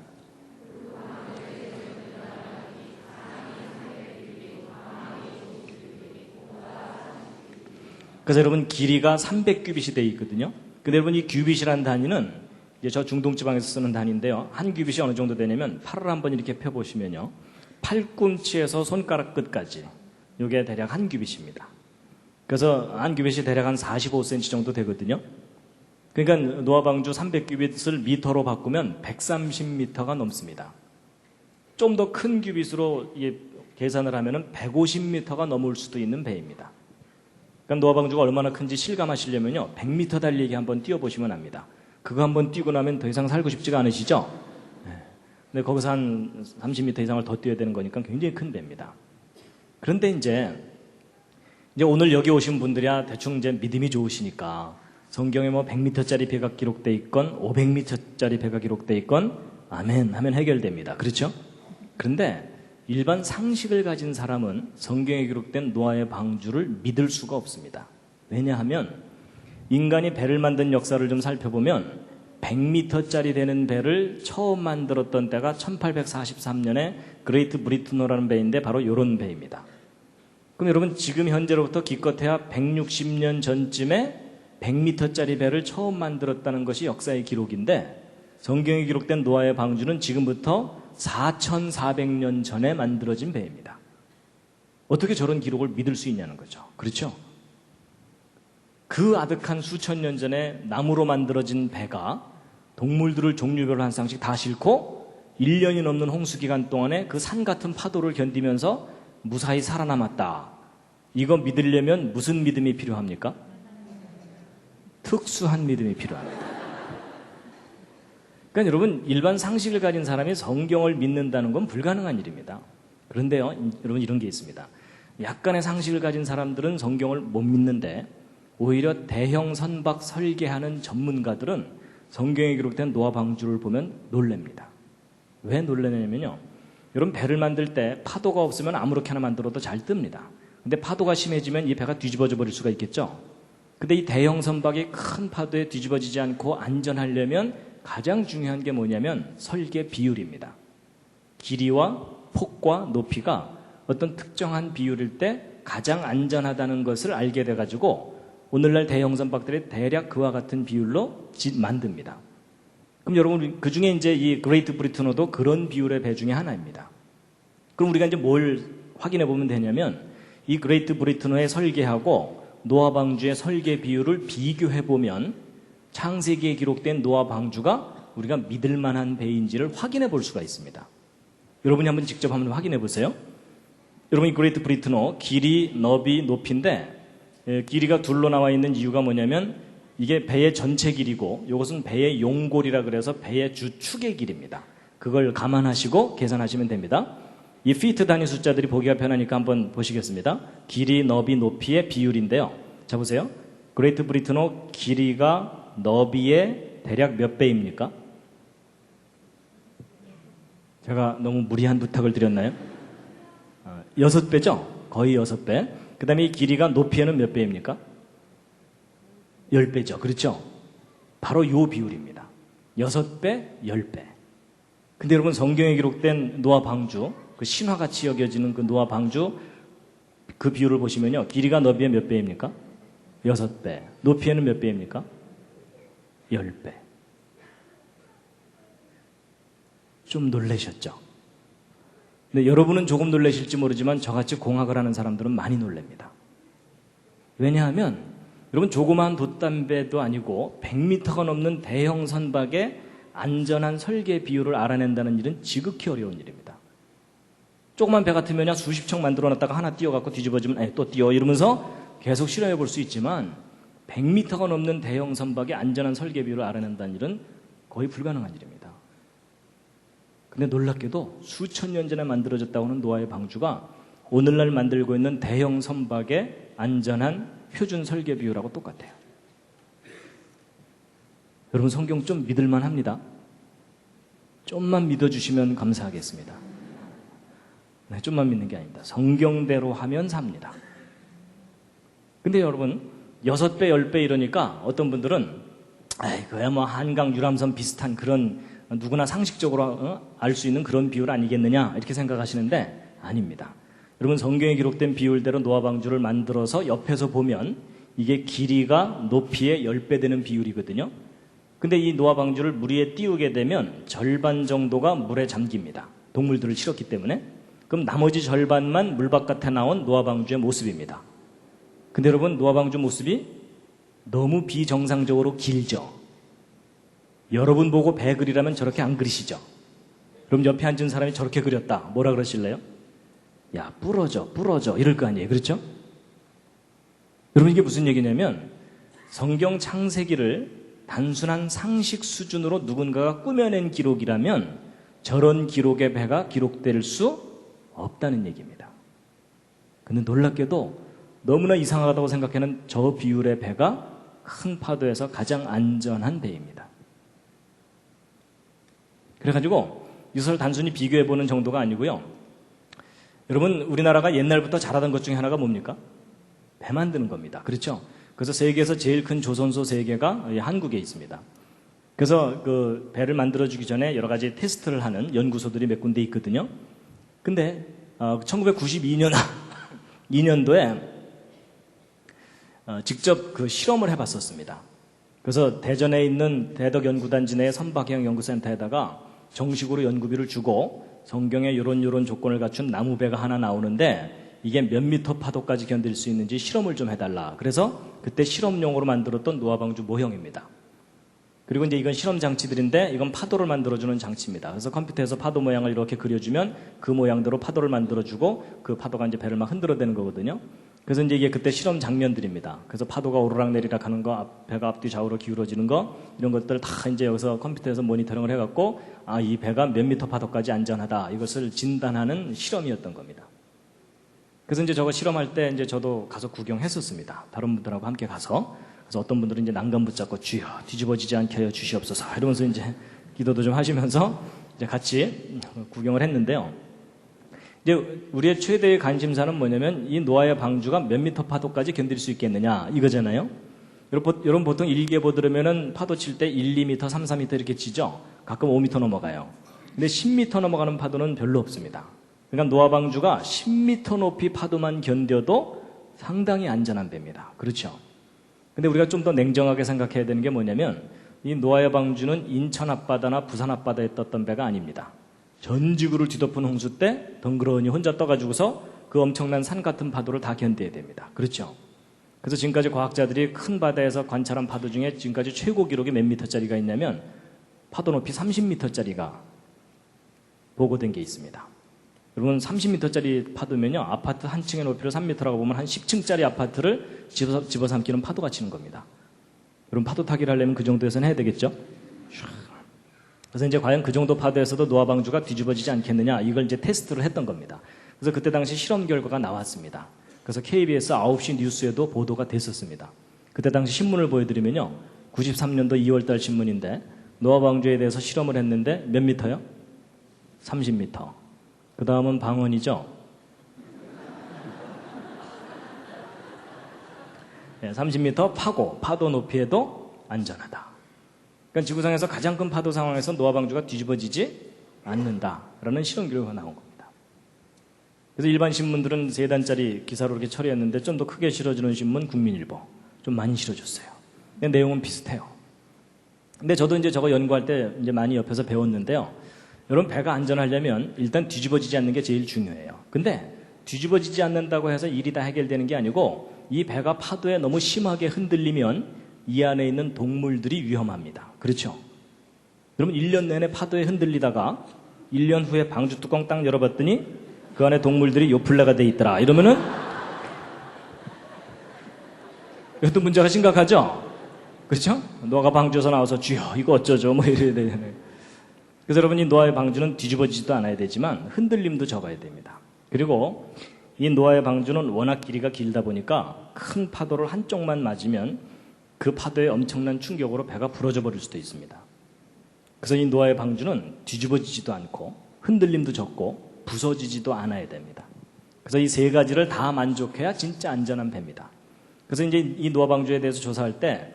그래서 여러분, 길이가 300규빗이 되어 있거든요. 근데 여러분, 이 규빗이라는 단위는 이제 저 중동지방에서 쓰는 단위인데요. 한 규빗이 어느 정도 되냐면 팔을 한번 이렇게 펴보시면요. 팔꿈치에서 손가락 끝까지 이게 대략 한 규빗입니다. 그래서 한 규빗이 대략 한 45cm 정도 되거든요. 그러니까 노아 방주 300규빗을 미터로 바꾸면 130m가 넘습니다. 좀 더 큰 규빗으로 계산을 하면 150m가 넘을 수도 있는 배입니다. 그러니까 노아 방주가 얼마나 큰지 실감하시려면요, 100m 달리기 한번 뛰어보시면 압니다. 그거 한번 뛰고 나면 더 이상 살고 싶지가 않으시죠? 근데 거기서 한 30m 이상을 더 뛰어야 되는 거니까 굉장히 큰 배입니다. 그런데 이제 오늘 여기 오신 분들이야 대충 이제 믿음이 좋으시니까 성경에 뭐 100m짜리 배가 기록돼 있건 500m짜리 배가 기록돼 있건 아멘 하면 해결됩니다. 그렇죠? 그런데 일반 상식을 가진 사람은 성경에 기록된 노아의 방주를 믿을 수가 없습니다. 왜냐하면 인간이 배를 만든 역사를 좀 살펴보면 100m짜리 되는 배를 처음 만들었던 때가 1843년에 그레이트 브리트노라는 배인데 바로 이런 배입니다. 그럼 여러분, 지금 현재로부터 기껏해야 160년 전쯤에 100m짜리 배를 처음 만들었다는 것이 역사의 기록인데 성경에 기록된 노아의 방주는 지금부터 4400년 전에 만들어진 배입니다. 어떻게 저런 기록을 믿을 수 있냐는 거죠. 그렇죠? 그 아득한 수천 년 전에 나무로 만들어진 배가 동물들을 종류별로 한 쌍씩 다 싣고 1년이 넘는 홍수 기간 동안에 그 산 같은 파도를 견디면서 무사히 살아남았다. 이거 믿으려면 무슨 믿음이 필요합니까? 특수한 믿음이 필요합니다. 그러니까 여러분, 일반 상식을 가진 사람이 성경을 믿는다는 건 불가능한 일입니다. 그런데요, 여러분, 이런 게 있습니다. 약간의 상식을 가진 사람들은 성경을 못 믿는데 오히려 대형 선박 설계하는 전문가들은 성경에 기록된 노아 방주를 보면 놀랍니다. 왜 놀라냐면요. 여러분 배를 만들 때 파도가 없으면 아무렇게나 만들어도 잘 뜹니다. 근데 파도가 심해지면 이 배가 뒤집어져 버릴 수가 있겠죠. 근데 이 대형 선박이 큰 파도에 뒤집어지지 않고 안전하려면 가장 중요한 게 뭐냐면 설계 비율입니다. 길이와 폭과 높이가 어떤 특정한 비율일 때 가장 안전하다는 것을 알게 돼가지고 오늘날 대형 선박들이 대략 그와 같은 비율로 만듭니다. 그럼 여러분 그 중에 이제 이 그레이트 브리트너도 그런 비율의 배 중에 하나입니다. 그럼 우리가 이제 뭘 확인해 보면 되냐면 이 그레이트 브리트너의 설계하고 노아 방주의 설계 비율을 비교해 보면 창세기에 기록된 노아 방주가 우리가 믿을 만한 배인지를 확인해 볼 수가 있습니다. 여러분이 한번 직접 한번 확인해 보세요. 여러분 이 그레이트 브리트너 길이, 너비, 높이인데 길이가 둘로 나와 있는 이유가 뭐냐면 이게 배의 전체 길이고 이것은 배의 용골이라 그래서 배의 주축의 길입니다. 그걸 감안하시고 계산하시면 됩니다. 이 피트 단위 숫자들이 보기가 편하니까 한번 보시겠습니다. 길이, 너비, 높이의 비율인데요. 자 보세요. 그레이트 브리트너 길이가 너비의 대략 몇 배입니까? 제가 너무 무리한 부탁을 드렸나요? 6배죠? 거의 6배. 그 다음에 이 길이가 높이에는 몇 배입니까? 10배죠. 그렇죠? 바로 요 비율입니다. 6배, 10배. 근데 여러분 성경에 기록된 노아 방주, 그 신화같이 여겨지는 그 노아 방주 그 비율을 보시면요. 길이가 너비의 몇 배입니까? 6배. 높이에는 몇 배입니까? 10배. 좀 놀라셨죠? 근데 여러분은 조금 놀라실지 모르지만 저같이 공학을 하는 사람들은 많이 놀랍니다. 왜냐하면 여러분 조그마한 돛담배도 아니고 100m가 넘는 대형 선박의 안전한 설계 비율을 알아낸다는 일은 지극히 어려운 일입니다. 조그만 배 같으면 수십 척 만들어 놨다가 하나 띄워갖고 뒤집어지면 또 띄워 이러면서 계속 실험해 볼 수 있지만 100m가 넘는 대형 선박의 안전한 설계 비율을 알아낸다는 일은 거의 불가능한 일입니다. 근데 놀랍게도 수천 년 전에 만들어졌다고 하는 노아의 방주가 오늘날 만들고 있는 대형 선박의 안전한 표준 설계 비율하고 똑같아요. 여러분 성경 좀 믿을만 합니다. 좀만 믿어주시면 감사하겠습니다. 네, 좀만 믿는 게 아닙니다. 성경대로 하면 삽니다. 근데 여러분 6배, 10배 이러니까 어떤 분들은 그야 뭐 한강 유람선 비슷한 그런 누구나 상식적으로 알 수 있는 그런 비율 아니겠느냐 이렇게 생각하시는데 아닙니다. 여러분 성경에 기록된 비율대로 노아 방주를 만들어서 옆에서 보면 이게 길이가 높이의 10배 되는 비율이거든요. 근데 이 노아 방주를 물 위에 띄우게 되면 절반 정도가 물에 잠깁니다. 동물들을 실었기 때문에. 그럼 나머지 절반만 물 바깥에 나온 노아 방주의 모습입니다. 근데 여러분 노아 방주 모습이 너무 비정상적으로 길죠. 여러분 보고 배 그리라면 저렇게 안 그리시죠? 그럼 옆에 앉은 사람이 저렇게 그렸다. 뭐라 그러실래요? 야, 부러져. 이럴 거 아니에요. 그렇죠? 여러분 이게 무슨 얘기냐면 성경 창세기를 단순한 상식 수준으로 누군가가 꾸며낸 기록이라면 저런 기록의 배가 기록될 수 없다는 얘기입니다. 근데 놀랍게도 너무나 이상하다고 생각하는 저 비율의 배가 큰 파도에서 가장 안전한 배입니다. 그래가지고 이것을 단순히 비교해보는 정도가 아니고요. 여러분 우리나라가 옛날부터 잘하던 것 중에 하나가 뭡니까? 배 만드는 겁니다. 그렇죠? 그래서 세계에서 제일 큰 조선소 3개가 한국에 있습니다. 그래서 그 배를 만들어주기 전에 여러 가지 테스트를 하는 연구소들이 몇 군데 있거든요. 근데 1992년도에 직접 그 실험을 해봤었습니다. 그래서 대전에 있는 대덕연구단지 내 선박형 연구센터에다가 정식으로 연구비를 주고 성경에 이런 조건을 갖춘 나무배가 하나 나오는데 이게 몇 미터 파도까지 견딜 수 있는지 실험을 좀 해달라. 그래서 그때 실험용으로 만들었던 노아방주 모형입니다. 그리고 이제 이건 실험 장치들인데 이건 파도를 만들어주는 장치입니다. 그래서 컴퓨터에서 파도 모양을 이렇게 그려주면 그 모양대로 파도를 만들어주고 그 파도가 이제 배를 막 흔들어대는 거거든요. 그래서 이제 이게 그때 실험 장면들입니다. 그래서 파도가 오르락내리락 하는 거, 배가 앞뒤 좌우로 기울어지는 거, 이런 것들 다 이제 여기서 컴퓨터에서 모니터링을 해갖고, 이 배가 몇 미터 파도까지 안전하다. 이것을 진단하는 실험이었던 겁니다. 그래서 이제 저거 실험할 때 이제 저도 가서 구경했었습니다. 다른 분들하고 함께 가서. 그래서 어떤 분들은 이제 난간 붙잡고 주여 뒤집어지지 않게 하여 주시옵소서 이러면서 이제 기도도 좀 하시면서 이제 같이 구경을 했는데요. 이제 우리의 최대의 관심사는 뭐냐면 이 노아의 방주가 몇 미터 파도까지 견딜 수 있겠느냐 이거잖아요. 여러분 보통 일개보 들으면은 파도 칠 때 1, 2미터, 3, 4미터 이렇게 치죠. 가끔 5미터 넘어가요. 근데 10미터 넘어가는 파도는 별로 없습니다. 그러니까 노아 방주가 10미터 높이 파도만 견뎌도 상당히 안전한 배입니다. 그렇죠? 근데 우리가 좀 더 냉정하게 생각해야 되는 게 뭐냐면 이 노아의 방주는 인천 앞바다나 부산 앞바다에 떴던 배가 아닙니다. 전 지구를 뒤덮은 홍수 때 덩그러니 혼자 떠가지고서 그 엄청난 산 같은 파도를 다 견뎌야 됩니다. 그렇죠? 그래서 지금까지 과학자들이 큰 바다에서 관찰한 파도 중에 지금까지 최고 기록이 몇 미터짜리가 있냐면 파도 높이 30미터짜리가 보고된 게 있습니다. 여러분 30미터짜리 파도면요 아파트 한 층의 높이로 3미터라고 보면 한 10층짜리 아파트를 집어삼키는 파도가 치는 겁니다. 여러분 파도 타기를 하려면 그 정도에서는 해야 되겠죠? 그래서 이제 과연 그 정도 파도에서도 노아 방주가 뒤집어지지 않겠느냐 이걸 이제 테스트를 했던 겁니다. 그래서 그때 당시 실험 결과가 나왔습니다. 그래서 KBS 9시 뉴스에도 보도가 됐었습니다. 그때 당시 신문을 보여드리면요 93년도 2월달 신문인데 노아 방주에 대해서 실험을 했는데 몇 미터요? 30미터. 그 다음은 방언이죠. 30m 파도 높이에도 안전하다. 그러니까 지구상에서 가장 큰 파도 상황에서 노아 방주가 뒤집어지지 않는다라는 실험 결과가 나온 겁니다. 그래서 일반 신문들은 3단짜리 기사로 이렇게 처리했는데 좀 더 크게 실어주는 신문 국민일보 좀 많이 실어줬어요. 근데 내용은 비슷해요. 근데 저도 이제 저거 연구할 때 이제 많이 옆에서 배웠는데요. 여러분 배가 안전하려면 일단 뒤집어지지 않는 게 제일 중요해요. 근데 뒤집어지지 않는다고 해서 일이 다 해결되는 게 아니고 이 배가 파도에 너무 심하게 흔들리면 이 안에 있는 동물들이 위험합니다. 그렇죠? 여러분 1년 내내 파도에 흔들리다가 1년 후에 방주 뚜껑 딱 열어봤더니 그 안에 동물들이 요플레가 돼 있더라. 이러면은 이것도 문제가 심각하죠? 그렇죠? 노아가 방주에서 나와서 주여 이거 어쩌죠? 뭐 이래야 되잖아요. 그래서 여러분 이 노아의 방주는 뒤집어지지도 않아야 되지만 흔들림도 적어야 됩니다. 그리고 이 노아의 방주는 워낙 길이가 길다 보니까 큰 파도를 한쪽만 맞으면 그 파도의 엄청난 충격으로 배가 부러져 버릴 수도 있습니다. 그래서 이 노아의 방주는 뒤집어지지도 않고 흔들림도 적고 부서지지도 않아야 됩니다. 그래서 이 세 가지를 다 만족해야 진짜 안전한 배입니다. 그래서 이제 이 노아 방주에 대해서 조사할 때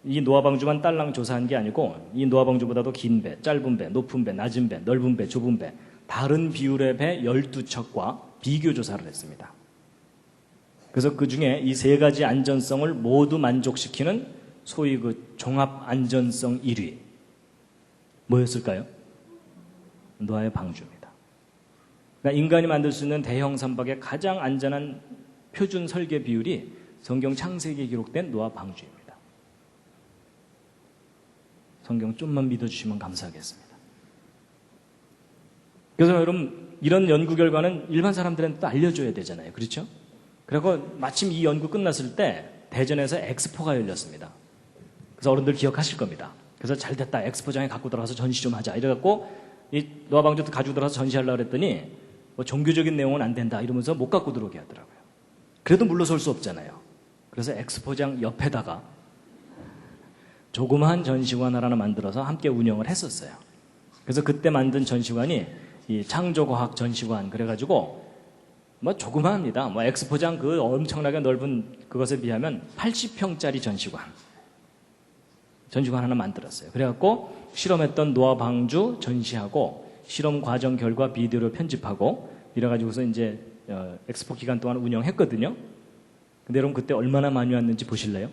이 노아 방주만 딸랑 조사한 게 아니고 이 노아 방주보다도 긴 배, 짧은 배, 높은 배, 낮은 배, 넓은 배, 좁은 배 다른 비율의 배 12척과 비교 조사를 했습니다. 그래서 그 중에 이 세 가지 안전성을 모두 만족시키는 소위 그 종합 안전성 1위 뭐였을까요? 노아의 방주입니다. 그러니까 인간이 만들 수 있는 대형 선박의 가장 안전한 표준 설계 비율이 성경 창세기에 기록된 노아 방주입니다. 성경 좀만 믿어주시면 감사하겠습니다. 그래서 여러분 이런 연구 결과는 일반 사람들한테도 알려줘야 되잖아요. 그렇죠? 그리고 마침 이 연구 끝났을 때 대전에서 엑스포가 열렸습니다. 그래서 어른들 기억하실 겁니다. 그래서 잘 됐다. 엑스포장에 갖고 들어가서 전시 좀 하자. 이래갖고 이 노아 방주도 가지고 들어가서 전시하려고 그랬더니 뭐 종교적인 내용은 안 된다. 이러면서 못 갖고 들어오게 하더라고요. 그래도 물러설 수 없잖아요. 그래서 엑스포장 옆에다가 조그마한 전시관 하나 만들어서 함께 운영을 했었어요. 그래서 그때 만든 전시관이 이 창조과학 전시관 그래가지고 뭐 조그마합니다. 뭐 엑스포장 그 엄청나게 넓은 그것에 비하면 80평짜리 전시관 하나 만들었어요. 그래갖고 실험했던 노아 방주 전시하고 실험 과정 결과 비디오를 편집하고 이래가지고서 이제 엑스포 기간 동안 운영했거든요. 근데 여러분 그때 얼마나 많이 왔는지 보실래요?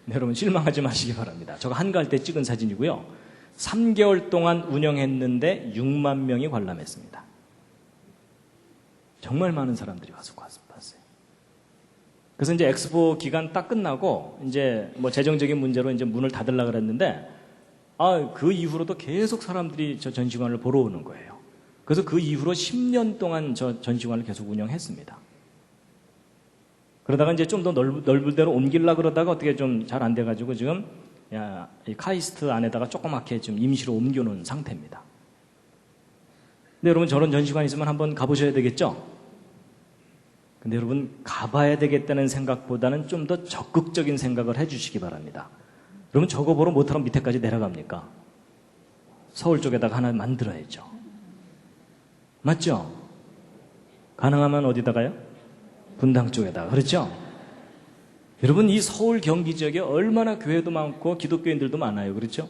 네, 여러분 실망하지 마시기 바랍니다. 저거 한가할 때 찍은 사진이고요. 3개월 동안 운영했는데 6만 명이 관람했습니다. 정말 많은 사람들이 와서 봤어요. 그래서 이제 엑스포 기간 딱 끝나고 이제 뭐 재정적인 문제로 이제 문을 닫으려고 그랬는데 그 이후로도 계속 사람들이 저 전시관을 보러 오는 거예요. 그래서 그 이후로 10년 동안 저 전시관을 계속 운영했습니다. 그러다가 이제 좀 더 넓은 데로 옮기려고 그러다가 어떻게 좀 잘 안 돼가지고 지금 이 카이스트 안에다가 조그맣게 좀 임시로 옮겨놓은 상태입니다. 근데 여러분 저런 전시관 있으면 한번 가보셔야 되겠죠? 근데 여러분 가봐야 되겠다는 생각보다는 좀 더 적극적인 생각을 해주시기 바랍니다. 여러분 저거 보러 모터럼 밑에까지 내려갑니까? 서울 쪽에다가 하나 만들어야죠. 맞죠? 가능하면 어디다가요? 분당 쪽에다가. 그렇죠? 여러분 이 서울 경기 지역에 얼마나 교회도 많고 기독교인들도 많아요. 그렇죠?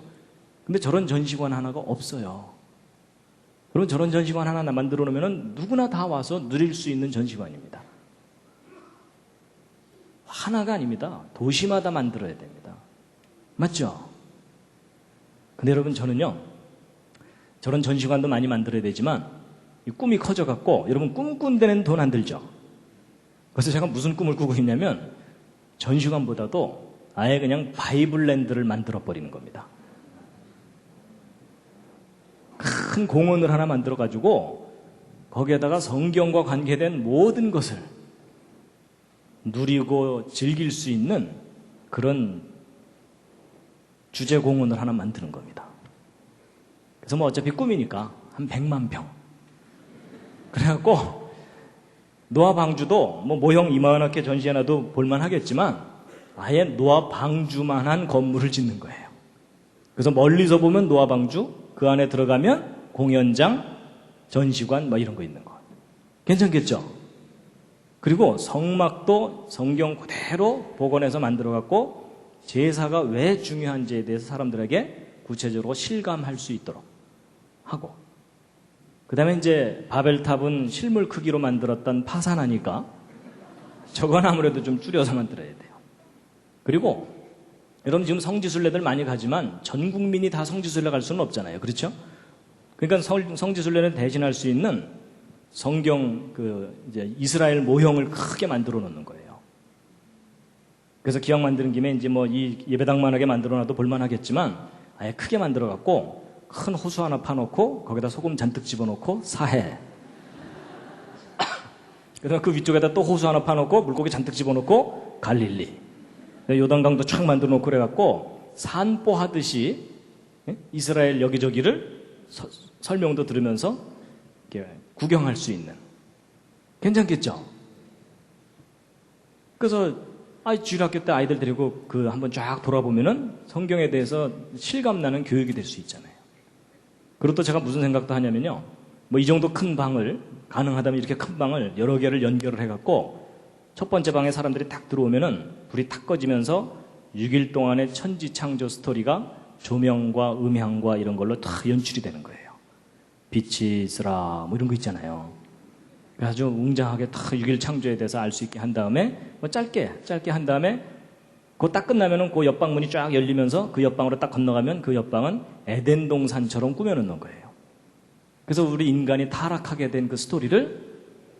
근데 저런 전시관 하나가 없어요. 여러분 저런 전시관 하나 만들어 놓으면 누구나 다 와서 누릴 수 있는 전시관입니다. 하나가 아닙니다. 도시마다 만들어야 됩니다. 맞죠? 근데 여러분 저는요, 저런 전시관도 많이 만들어야 되지만 이 꿈이 커져갖고 여러분 꿈 꾼 데는 돈 안 들죠? 그래서 제가 무슨 꿈을 꾸고 있냐면 전시관보다도 아예 그냥 바이블랜드를 만들어버리는 겁니다. 큰 공원을 하나 만들어가지고 거기에다가 성경과 관계된 모든 것을 누리고 즐길 수 있는 그런 주제 공원을 하나 만드는 겁니다. 그래서 뭐 어차피 꿈이니까 한 100만 평. 그래갖고 노아 방주도 뭐 모형 이만하게 전시해놔도 볼만하겠지만 아예 노아 방주만한 건물을 짓는 거예요. 그래서 멀리서 보면 노아 방주, 그 안에 들어가면 공연장, 전시관 뭐 이런 거 있는 거. 괜찮겠죠? 그리고 성막도 성경 그대로 복원해서 만들어갖고 제사가 왜 중요한지에 대해서 사람들에게 구체적으로 실감할 수 있도록 하고, 그 다음에 이제 바벨탑은 실물 크기로 만들었던 파산하니까 저건 아무래도 좀 줄여서 만들어야 돼요. 그리고 여러분 지금 성지순례들 많이 가지만 전 국민이 다 성지순례 갈 수는 없잖아요. 그렇죠? 그러니까 성지순례를 대신할 수 있는 성경 이제 이스라엘 모형을 크게 만들어 놓는 거예요. 그래서 기왕 만드는 김에 이제 뭐 이 예배당만하게 만들어 놔도 볼만하겠지만 아예 크게 만들어 갖고 큰 호수 하나 파놓고 거기다 소금 잔뜩 집어넣고 사해. 그다음에 그 위쪽에다 또 호수 하나 파놓고 물고기 잔뜩 집어넣고 갈릴리. 요단강도 촥 만들어 놓고 그래갖고 산보하듯이 이스라엘 여기저기를 설명도 들으면서 이렇게 구경할 수 있는. 괜찮겠죠? 그래서 주일학교 때 아이들 데리고 한번 쫙 돌아보면은 성경에 대해서 실감나는 교육이 될 수 있잖아요. 그리고 또 제가 무슨 생각도 하냐면요. 뭐 이 정도 큰 방을, 가능하다면 이렇게 큰 방을 여러 개를 연결을 해갖고 첫 번째 방에 사람들이 딱 들어오면은 불이 탁 꺼지면서 6일 동안의 천지 창조 스토리가 조명과 음향과 이런 걸로 다 연출이 되는 거예요. 빛이 있으라 뭐 이런 거 있잖아요. 아주 웅장하게 다 6일 창조에 대해서 알 수 있게 한 다음에 뭐 짧게 한 다음에 그거 딱 끝나면은 그 옆방 문이 쫙 열리면서 그 옆방으로 딱 건너가면 그 옆방은 에덴 동산처럼 꾸며놓는 거예요. 그래서 우리 인간이 타락하게 된 그 스토리를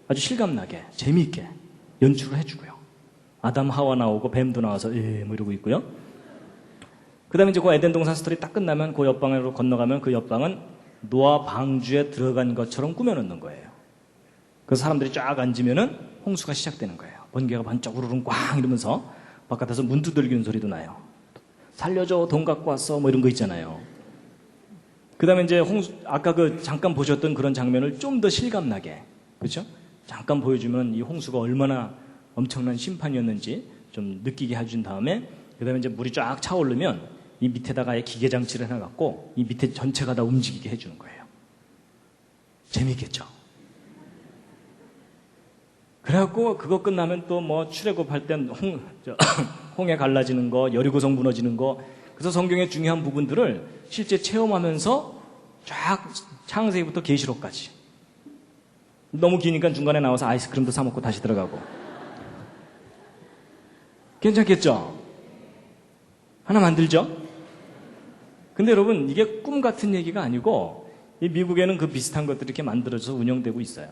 아주 실감나게 재미있게 연출을 해주고요. 아담 하와 나오고 뱀도 나와서 뭐 이러고 있고요. 그 다음에 이제 그 에덴 동산 스토리 딱 끝나면 그 옆방으로 건너가면 그 옆방은 노아 방주에 들어간 것처럼 꾸며놓는 거예요. 그 사람들이 쫙 앉으면은 홍수가 시작되는 거예요. 번개가 번쩍 우르릉 꽝 이러면서 바깥에서 문 두들기는 소리도 나요. 살려줘, 돈 갖고 왔어, 뭐 이런 거 있잖아요. 그 다음에 이제 아까 잠깐 보셨던 그런 장면을 좀 더 실감나게, 그렇죠? 잠깐 보여주면 이 홍수가 얼마나 엄청난 심판이었는지 좀 느끼게 해준 다음에, 그 다음에 이제 물이 쫙 차오르면 이 밑에다가 기계장치를 해놔갖고 이 밑에 전체가 다 움직이게 해주는 거예요. 재밌겠죠? 그래갖고 그거 끝나면 또 뭐 출애굽할 땐 홍해 갈라지는 거, 여리고성 무너지는 거, 그래서 성경의 중요한 부분들을 실제 체험하면서 쫙 창세기부터 계시록까지. 너무 기니까 중간에 나와서 아이스크림도 사 먹고 다시 들어가고. 괜찮겠죠? 하나 만들죠? 근데 여러분 이게 꿈 같은 얘기가 아니고 이 미국에는 그 비슷한 것들이 이렇게 만들어져서 운영되고 있어요.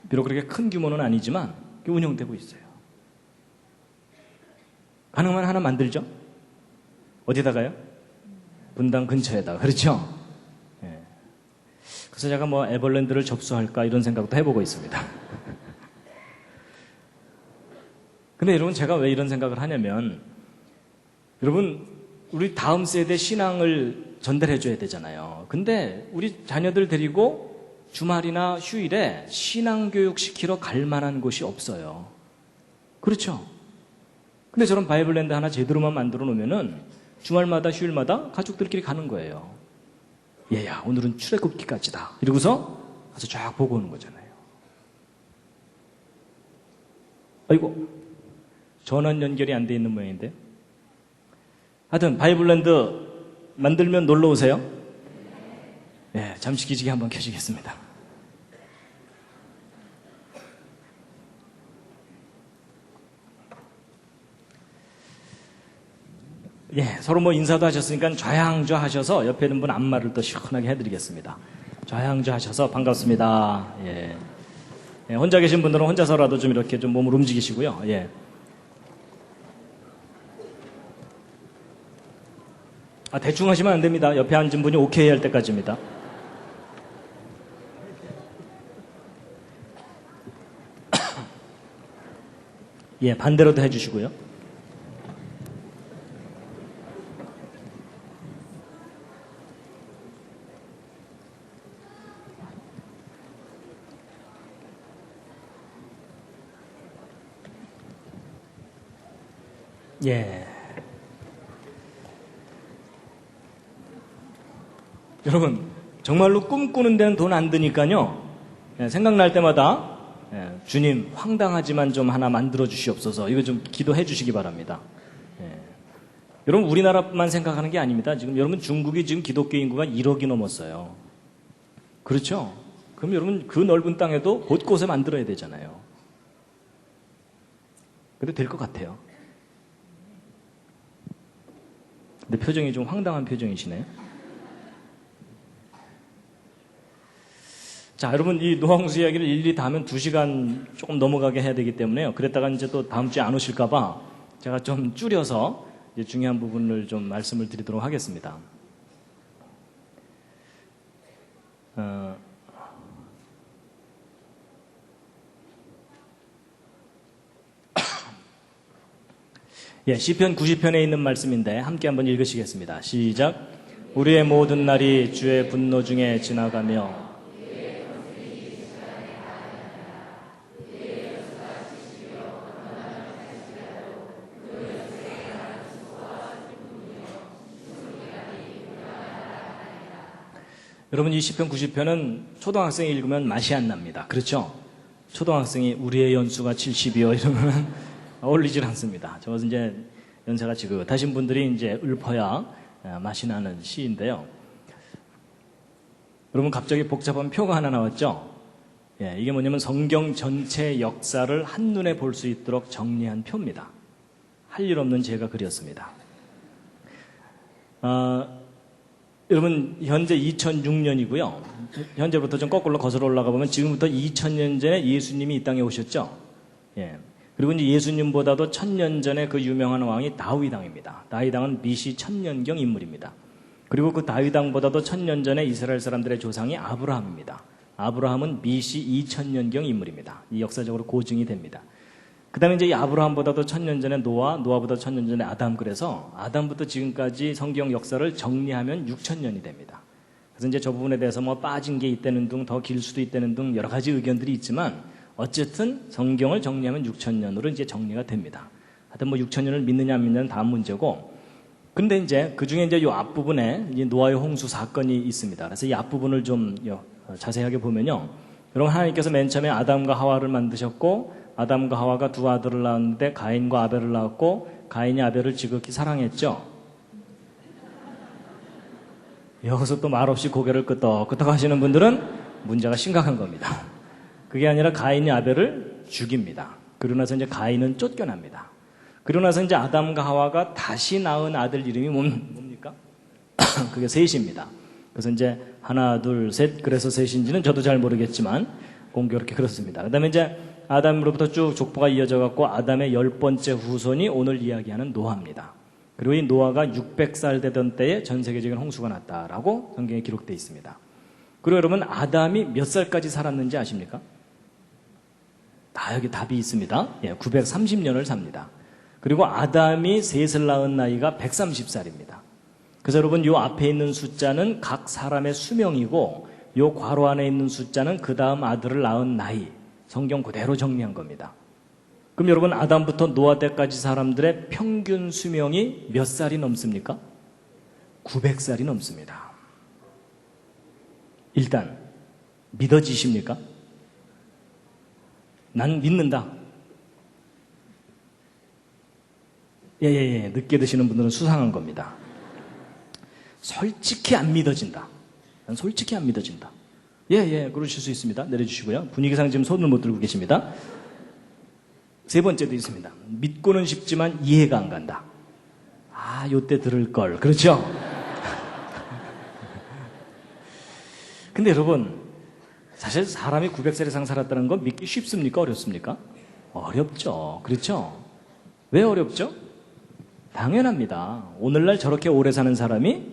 비록 그렇게 큰 규모는 아니지만 운영되고 있어요. 가능하면 하나 만들죠? 어디다가요? 분당 근처에다가. 그렇죠? 예. 그래서 제가 뭐 에버랜드를 접수할까 이런 생각도 해보고 있습니다. 근데 여러분 제가 왜 이런 생각을 하냐면 여러분 우리 다음 세대 신앙을 전달해줘야 되잖아요. 근데 우리 자녀들 데리고 주말이나 휴일에 신앙교육 시키러 갈 만한 곳이 없어요. 그렇죠? 근데 저런 바이블랜드 하나 제대로만 만들어 놓으면은 주말마다 휴일마다 가족들끼리 가는 거예요. 얘야, 오늘은 출애굽기까지다. 이러고서 가서 쫙 보고 오는 거잖아요. 아이고, 전원 연결이 안 돼 있는 모양인데. 하여튼 바이블랜드 만들면 놀러 오세요. 네, 잠시 기지개 한번 켜시겠습니다. 예, 서로 뭐 인사도 하셨으니까 좌양좌 하셔서 옆에 있는 분 안마를 또 시원하게 해드리겠습니다. 좌양좌 하셔서 반갑습니다. 예. 예, 혼자 계신 분들은 혼자서라도 좀 이렇게 좀 몸을 움직이시고요. 예. 대충 하시면 안 됩니다. 옆에 앉은 분이 오케이 할 때까지입니다. 예, 반대로도 해주시고요. 예. 여러분, 정말로 꿈꾸는 데는 돈 안 드니까요. 예, 생각날 때마다 주님 황당하지만 좀 하나 만들어 주시옵소서. 이거 좀 기도해 주시기 바랍니다. 예. 여러분, 우리나라만 생각하는 게 아닙니다. 지금 여러분 중국이 지금 기독교 인구가 1억이 넘었어요. 그렇죠? 그럼 여러분 그 넓은 땅에도 곳곳에 만들어야 되잖아요. 근데 될 것 같아요. 근데 표정이 좀 황당한 표정이시네요. 자, 여러분 이 노홍수 이야기를 일일이 다 하면 2시간 조금 넘어가게 해야 되기 때문에요. 그랬다가 이제 또 다음 주에 안 오실까봐 제가 좀 줄여서 이제 중요한 부분을 좀 말씀을 드리도록 하겠습니다. 예, 시편 90편에 있는 말씀인데 함께 한번 읽으시겠습니다. 시작. 우리의 모든 날이 주의 분노 중에 지나가며 여러분 이 시편 90편은 초등학생이 읽으면 맛이 안 납니다. 그렇죠? 초등학생이 우리의 연수가 70이요 이러면 어울리질 않습니다. 저것은 이제 연세가 지긋하신 분들이 이제 읊어야 맛이 나는 시인데요. 여러분 갑자기 복잡한 표가 하나 나왔죠? 예, 이게 뭐냐면 성경 전체 역사를 한눈에 볼 수 있도록 정리한 표입니다. 할 일 없는 제가 그렸습니다. 여러분 현재 2006년이고요. 현재부터 좀 거꾸로 거슬러 올라가 보면 지금부터 2000년 전에 예수님이 이 땅에 오셨죠. 예. 그리고 이제 예수님보다도 1000년 전에 그 유명한 왕이 다윗 왕입니다. 다윗 왕은 BC 1000년경 인물입니다. 그리고 그 다윗 왕보다도 1000년 전에 이스라엘 사람들의 조상이 아브라함입니다. 아브라함은 BC 2000년경 인물입니다. 이 역사적으로 고증이 됩니다. 그 다음에 이제 이 아브라함보다도 1000년 전에 노아보다 1000년 전에 아담, 그래서 아담부터 지금까지 성경 역사를 정리하면 6000년이 됩니다. 그래서 이제 저 부분에 대해서 뭐 빠진 게 있다는 등, 더 길 수도 있다는 등 여러 가지 의견들이 있지만 어쨌든 성경을 정리하면 6000년으로 이제 정리가 됩니다. 하여튼 뭐 6000년을 믿느냐 안 믿느냐는 다음 문제고, 근데 이제 그 중에 이제 이 앞부분에 이 노아의 홍수 사건이 있습니다. 그래서 이 앞부분을 좀 자세하게 보면요. 여러분 하나님께서 맨 처음에 아담과 하와를 만드셨고 아담과 하와가 두 아들을 낳았는데 가인과 아벨을 낳았고 가인이 아벨을 지극히 사랑했죠. 여기서 또 말없이 고개를 끄덕끄덕 하시는 분들은 문제가 심각한 겁니다. 그게 아니라 가인이 아벨을 죽입니다. 그러고 나서 이제 가인은 쫓겨납니다. 그러고 나서 이제 아담과 하와가 다시 낳은 아들 이름이 뭡니까? 그게 셋입니다. 그래서 이제 하나, 둘, 셋, 그래서 셋인지는 저도 잘 모르겠지만 공교롭게 그렇습니다. 그 다음에 이제 아담으로부터 쭉 족보가 이어져 갖고 아담의 10번째 후손이 오늘 이야기하는 노아입니다. 그리고 이 노아가 600살 되던 때에 전 세계적인 홍수가 났다라고 성경에 기록되어 있습니다. 그리고 여러분 아담이 몇 살까지 살았는지 아십니까? 여기 답이 있습니다. 예, 930년을 삽니다. 그리고 아담이 셋을 낳은 나이가 130살입니다. 그래서 여러분 요 앞에 있는 숫자는 각 사람의 수명이고 요 괄호 안에 있는 숫자는 그 다음 아들을 낳은 나이. 성경 그대로 정리한 겁니다. 그럼 여러분 아담부터 노아 때까지 사람들의 평균 수명이 몇 살이 넘습니까? 900살이 넘습니다. 일단 믿어지십니까? 난 믿는다. 늦게 드시는 분들은 수상한 겁니다. 솔직히 안 믿어진다. 난 솔직히 안 믿어진다. 그러실 수 있습니다. 내려주시고요. 분위기상 지금 손을 못 들고 계십니다. 세 번째도 있습니다. 믿고는 싶지만 이해가 안 간다. 요때 들을 걸. 그렇죠? 근데 여러분, 사실 사람이 900살 이상 살았다는 건 믿기 쉽습니까? 어렵습니까? 어렵죠. 그렇죠? 왜 어렵죠? 당연합니다. 오늘날 저렇게 오래 사는 사람이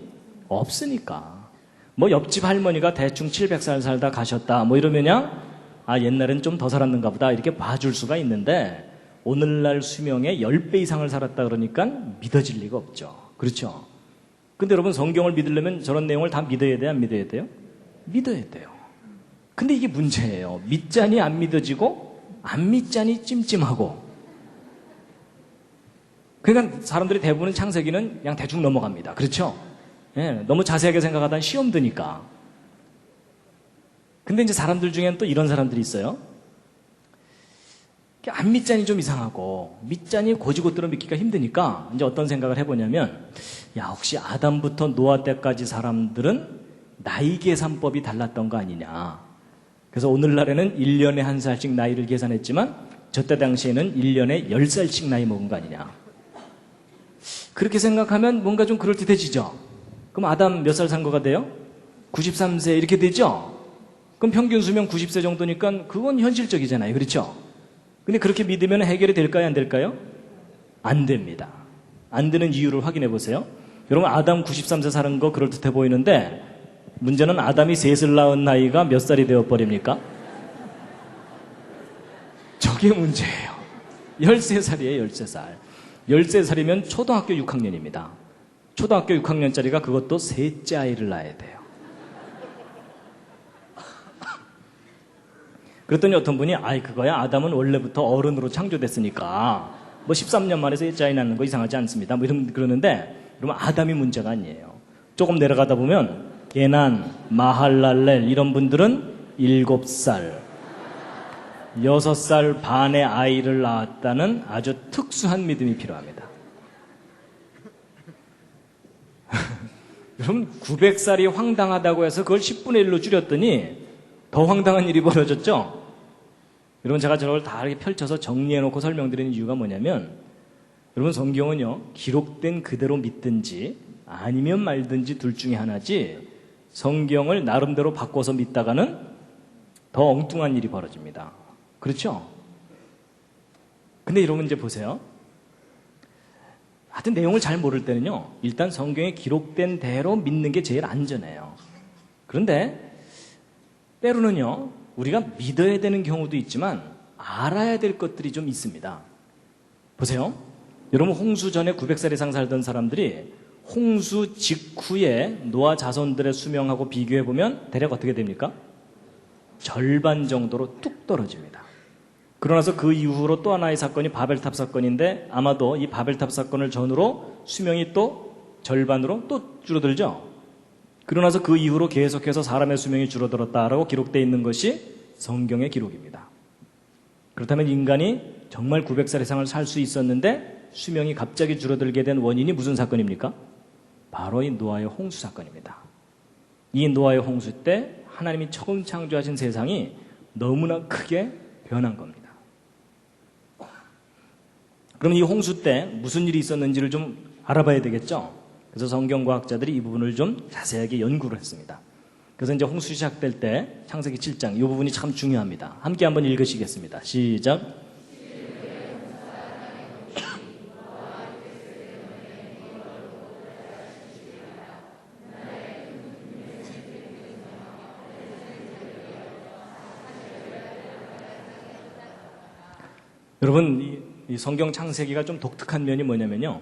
없으니까. 뭐 옆집 할머니가 대충 700살 살다 가셨다. 뭐 이러면야 옛날엔 좀 더 살았는가 보다 이렇게 봐줄 수가 있는데 오늘날 수명의 10배 이상을 살았다 그러니까 믿어질 리가 없죠. 그렇죠? 근데 여러분 성경을 믿으려면 저런 내용을 다 믿어야 돼요? 안 믿어야 돼요? 믿어야 돼요. 근데 이게 문제예요. 믿자니 안 믿어지고 안 믿자니 찜찜하고. 그러니까 사람들이 대부분 창세기는 그냥 대충 넘어갑니다. 그렇죠? 너무 자세하게 생각하다 시험 드니까. 근데 이제 사람들 중에는 또 이런 사람들이 있어요. 안 믿자니 좀 이상하고 믿자니 고지고대로 믿기가 힘드니까 이제 어떤 생각을 해보냐면 혹시 아담부터 노아 때까지 사람들은 나이 계산법이 달랐던 거 아니냐. 그래서 오늘날에는 1년에 한 살씩 나이를 계산했지만 저때 당시에는 1년에 10살씩 나이 먹은 거 아니냐. 그렇게 생각하면 뭔가 좀 그럴듯해지죠. 그럼 아담 몇 살 산 거가 돼요? 93세 이렇게 되죠? 그럼 평균 수명 90세 정도니까 그건 현실적이잖아요. 그렇죠? 근데 그렇게 믿으면 해결이 될까요? 안 될까요? 안 됩니다. 안 되는 이유를 확인해 보세요. 여러분 아담 93세 사는 거 그럴듯해 보이는데 문제는 아담이 셋을 낳은 나이가 몇 살이 되어버립니까? 저게 문제예요. 13살이에요. 13살. 13살이면 초등학교 6학년입니다. 초등학교 6학년짜리가 그것도 셋째 아이를 낳아야 돼요. 그랬더니 어떤 분이 그거야 아담은 원래부터 어른으로 창조됐으니까 뭐 13년 만에 셋째 아이 낳는 거 이상하지 않습니다. 뭐 그러는데 그러면 아담이 문제가 아니에요. 조금 내려가다 보면 게난, 마할랄렐 이런 분들은 7살, 6살 반의 아이를 낳았다는 아주 특수한 믿음이 필요합니다. 여러분 900살이 황당하다고 해서 그걸 10분의 1로 줄였더니 더 황당한 일이 벌어졌죠? 여러분 제가 저걸 다 이렇게 펼쳐서 정리해놓고 설명드리는 이유가 뭐냐면 여러분 성경은요 기록된 그대로 믿든지 아니면 말든지 둘 중에 하나지 성경을 나름대로 바꿔서 믿다가는 더 엉뚱한 일이 벌어집니다. 그렇죠? 근데 여러분 이제 보세요. 하여튼 내용을 잘 모를 때는요 일단 성경에 기록된 대로 믿는 게 제일 안전해요. 그런데 때로는요 우리가 믿어야 되는 경우도 있지만 알아야 될 것들이 좀 있습니다. 보세요. 여러분 홍수 전에 900살 이상 살던 사람들이 홍수 직후에 노아 자손들의 수명하고 비교해보면 대략 어떻게 됩니까? 절반 정도로 뚝 떨어집니다. 그러나서 그 이후로 또 하나의 사건이 바벨탑 사건인데 아마도 이 바벨탑 사건을 전후로 수명이 또 절반으로 또 줄어들죠. 그러나서 그 이후로 계속해서 사람의 수명이 줄어들었다라고 기록되어 있는 것이 성경의 기록입니다. 그렇다면 인간이 정말 900살 이상을 살 수 있었는데 수명이 갑자기 줄어들게 된 원인이 무슨 사건입니까? 바로 이 노아의 홍수 사건입니다. 이 노아의 홍수 때 하나님이 처음 창조하신 세상이 너무나 크게 변한 겁니다. 그럼 이 홍수 때 무슨 일이 있었는지를 좀 알아봐야 되겠죠? 그래서 성경과학자들이 이 부분을 좀 자세하게 연구를 했습니다. 그래서 이제 홍수 시작될 때 창세기 7장 이 부분이 참 중요합니다. 함께 한번 읽으시겠습니다. 시작. 여러분 이 성경 창세기가 좀 독특한 면이 뭐냐면요.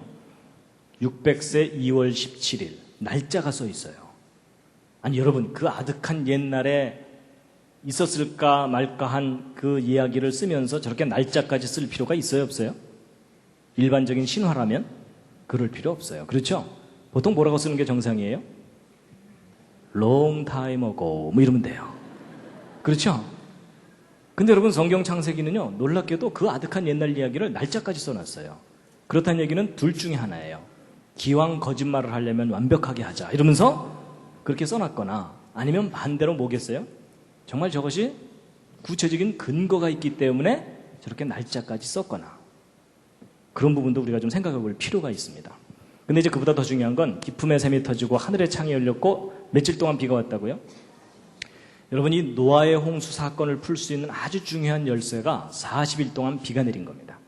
600세 2월 17일 날짜가 써 있어요. 아니 여러분, 그 아득한 옛날에 있었을까 말까 한 그 이야기를 쓰면서 저렇게 날짜까지 쓸 필요가 있어요, 없어요? 일반적인 신화라면 그럴 필요 없어요. 그렇죠? 보통 뭐라고 쓰는 게 정상이에요? Long time ago 뭐 이러면 돼요. 그렇죠? 근데 여러분, 성경 창세기는요, 놀랍게도 그 아득한 옛날 이야기를 날짜까지 써놨어요. 그렇다는 얘기는 둘 중에 하나예요. 기왕 거짓말을 하려면 완벽하게 하자 이러면서 그렇게 써놨거나, 아니면 반대로 뭐겠어요? 정말 저것이 구체적인 근거가 있기 때문에 저렇게 날짜까지 썼거나, 그런 부분도 우리가 좀 생각해 볼 필요가 있습니다. 근데 이제 그보다 더 중요한 건 기품의 샘이 터지고 하늘의 창이 열렸고 며칠 동안 비가 왔다고요? 여러분이 노아의 홍수 사건을 풀 수 있는 아주 중요한 열쇠가 40일 동안 비가 내린 겁니다.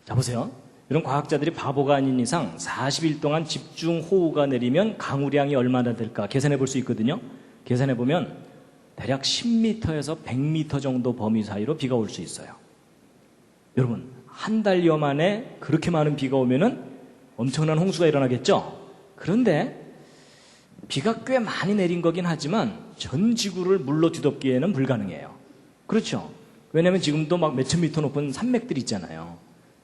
자, 보세요. 이런 과학자들이 바보가 아닌 이상 40일 동안 집중 호우가 내리면 강우량이 얼마나 될까 계산해 볼 수 있거든요. 계산해 보면 대략 10m에서 100m 정도 범위 사이로 비가 올 수 있어요. 여러분, 한 달여 만에 그렇게 많은 비가 오면은 엄청난 홍수가 일어나겠죠? 그런데 비가 꽤 많이 내린 거긴 하지만 전 지구를 물로 뒤덮기에는 불가능해요. 그렇죠? 왜냐하면 지금도 막 몇천 미터 높은 산맥들이 있잖아요.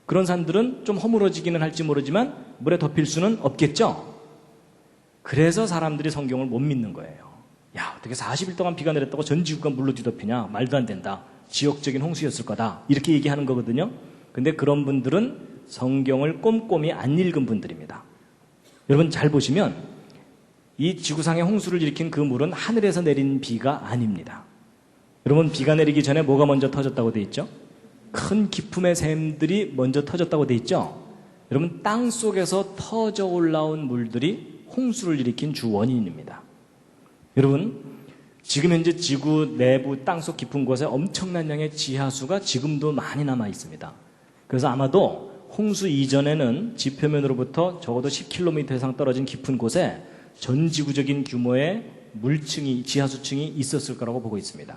그런 산들은 좀 허물어지기는 할지 모르지만 물에 덮일 수는 없겠죠? 그래서 사람들이 성경을 못 믿는 거예요. 야, 어떻게 40일 동안 비가 내렸다고 전 지구가 물로 뒤덮이냐? 말도 안 된다. 지역적인 홍수였을 거다. 이렇게 얘기하는 거거든요. 근데 그런 분들은 성경을 꼼꼼히 안 읽은 분들입니다. 여러분 잘 보시면 이 지구상의 홍수를 일으킨 그 물은 하늘에서 내린 비가 아닙니다. 여러분, 비가 내리기 전에 뭐가 먼저 터졌다고 돼 있죠? 큰 기품의 샘들이 먼저 터졌다고 돼 있죠? 여러분, 땅 속에서 터져 올라온 물들이 홍수를 일으킨 주 원인입니다. 여러분, 지금 현재 지구 내부 땅속 깊은 곳에 엄청난 양의 지하수가 지금도 많이 남아 있습니다. 그래서 아마도 홍수 이전에는 지표면으로부터 적어도 10km 이상 떨어진 깊은 곳에 전 지구적인 규모의 물층이, 지하수층이 있었을 거라고 보고 있습니다.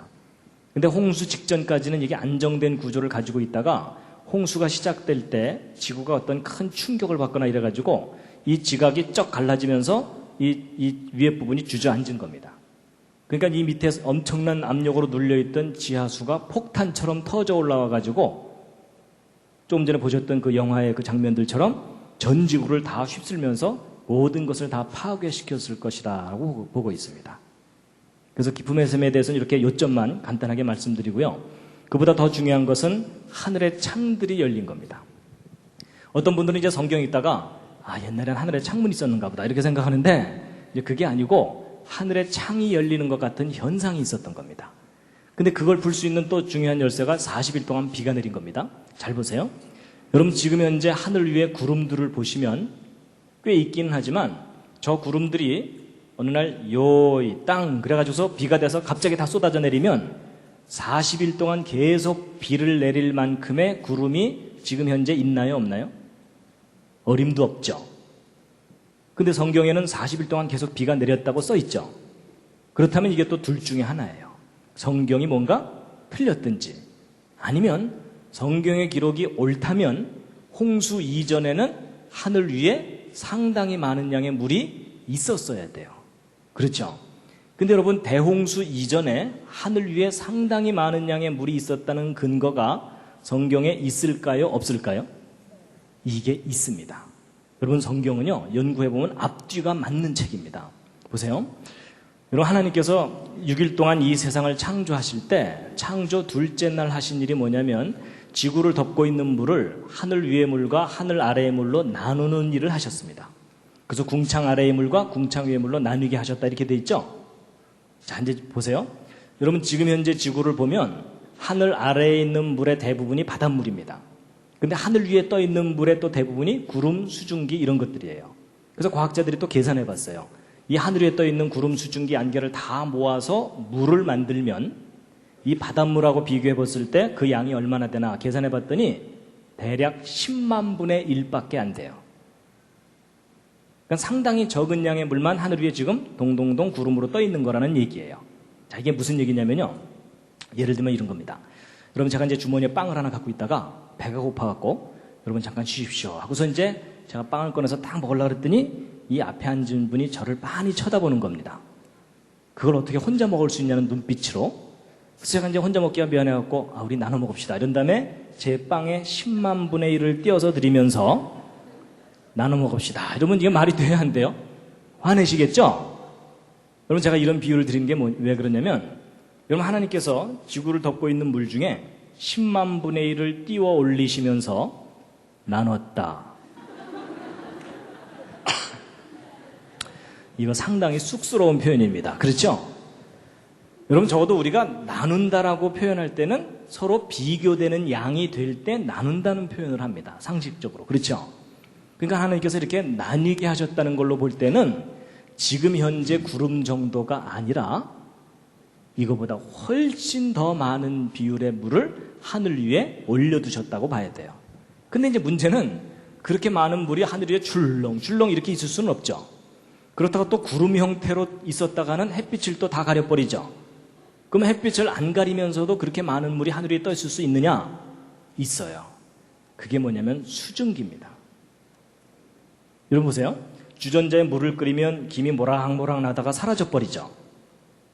근데 홍수 직전까지는 이게 안정된 구조를 가지고 있다가 홍수가 시작될 때 지구가 어떤 큰 충격을 받거나 이래가지고 이 지각이 쩍 갈라지면서 이 위에 부분이 주저앉은 겁니다. 그러니까 이 밑에 엄청난 압력으로 눌려있던 지하수가 폭탄처럼 터져 올라와가지고 조금 전에 보셨던 그 영화의 그 장면들처럼 전 지구를 다 휩쓸면서 모든 것을 다 파괴시켰을 것이라고 보고 있습니다. 그래서 기품의 샘에 대해서는 이렇게 요점만 간단하게 말씀드리고요. 그보다 더 중요한 것은 하늘의 창들이 열린 겁니다. 어떤 분들은 이제 성경 읽다가 옛날엔 하늘에 창문이 있었는가 보다 이렇게 생각하는데 이제 그게 아니고 하늘의 창이 열리는 것 같은 현상이 있었던 겁니다. 근데 그걸 풀 수 있는 또 중요한 열쇠가 40일 동안 비가 내린 겁니다. 잘 보세요. 여러분, 지금 현재 하늘 위에 구름들을 보시면 꽤 있기는 하지만 저 구름들이 어느 날 요이 땅 그래가지고서 비가 돼서 갑자기 다 쏟아져 내리면 40일 동안 계속 비를 내릴 만큼의 구름이 지금 현재 있나요, 없나요? 어림도 없죠. 근데 성경에는 40일 동안 계속 비가 내렸다고 써 있죠. 그렇다면 이게 또 둘 중에 하나예요. 성경이 뭔가 틀렸든지, 아니면 성경의 기록이 옳다면 홍수 이전에는 하늘 위에 상당히 많은 양의 물이 있었어야 돼요. 그렇죠? 근데 여러분, 대홍수 이전에 하늘 위에 상당히 많은 양의 물이 있었다는 근거가 성경에 있을까요? 없을까요? 이게 있습니다. 여러분, 성경은요, 연구해보면 앞뒤가 맞는 책입니다. 보세요. 여러분, 하나님께서 6일 동안 이 세상을 창조하실 때 창조 둘째 날 하신 일이 뭐냐면 지구를 덮고 있는 물을 하늘 위의 물과 하늘 아래의 물로 나누는 일을 하셨습니다. 그래서 궁창 아래의 물과 궁창 위의 물로 나누게 하셨다 이렇게 돼 있죠. 자, 이제 보세요. 여러분, 지금 현재 지구를 보면 하늘 아래에 있는 물의 대부분이 바닷물입니다. 근데 하늘 위에 떠 있는 물의 또 대부분이 구름, 수증기 이런 것들이에요. 그래서 과학자들이 또 계산해 봤어요. 이 하늘 위에 떠 있는 구름, 수증기, 안개를 다 모아서 물을 만들면 이 바닷물하고 비교해 봤을 때 그 양이 얼마나 되나 계산해 봤더니 대략 10만 분의 1밖에 안 돼요. 그러니까 상당히 적은 양의 물만 하늘 위에 지금 동동동 구름으로 떠 있는 거라는 얘기예요. 자, 이게 무슨 얘기냐면요. 예를 들면 이런 겁니다. 여러분, 제가 이제 주머니에 빵을 하나 갖고 있다가 배가 고파갖고 여러분 잠깐 쉬십시오 하고서 이제 제가 빵을 꺼내서 딱 먹으려고 그랬더니 이 앞에 앉은 분이 저를 빤히 쳐다보는 겁니다. 그걸 어떻게 혼자 먹을 수 있냐는 눈빛으로. 그래서 제가 이제 혼자 먹기가 미안해갖고 우리 나눠 먹읍시다. 이런 다음에 제 빵에 10만 분의 1을 띄어서 드리면서 나눠 먹읍시다. 이러면 이게 말이 돼야 한대요. 화내시겠죠? 여러분 제가 이런 비유를 드린 게 왜 그러냐면 여러분 하나님께서 지구를 덮고 있는 물 중에 10만 분의 1을 띄워 올리시면서 나눴다. 이거 상당히 쑥스러운 표현입니다. 그렇죠? 여러분 적어도 우리가 나눈다라고 표현할 때는 서로 비교되는 양이 될 때 나눈다는 표현을 합니다. 상식적으로. 그렇죠? 그러니까 하나님께서 이렇게 나뉘게 하셨다는 걸로 볼 때는 지금 현재 구름 정도가 아니라 이거보다 훨씬 더 많은 비율의 물을 하늘 위에 올려두셨다고 봐야 돼요. 근데 이제 문제는 그렇게 많은 물이 하늘 위에 줄렁줄렁 이렇게 있을 수는 없죠. 그렇다고 또 구름 형태로 있었다가는 햇빛을 또 다 가려버리죠. 그럼 햇빛을 안 가리면서도 그렇게 많은 물이 하늘 위에 떠 있을 수 있느냐? 있어요. 그게 뭐냐면 수증기입니다. 여러분 보세요. 주전자에 물을 끓이면 김이 모락모락 나다가 사라져버리죠.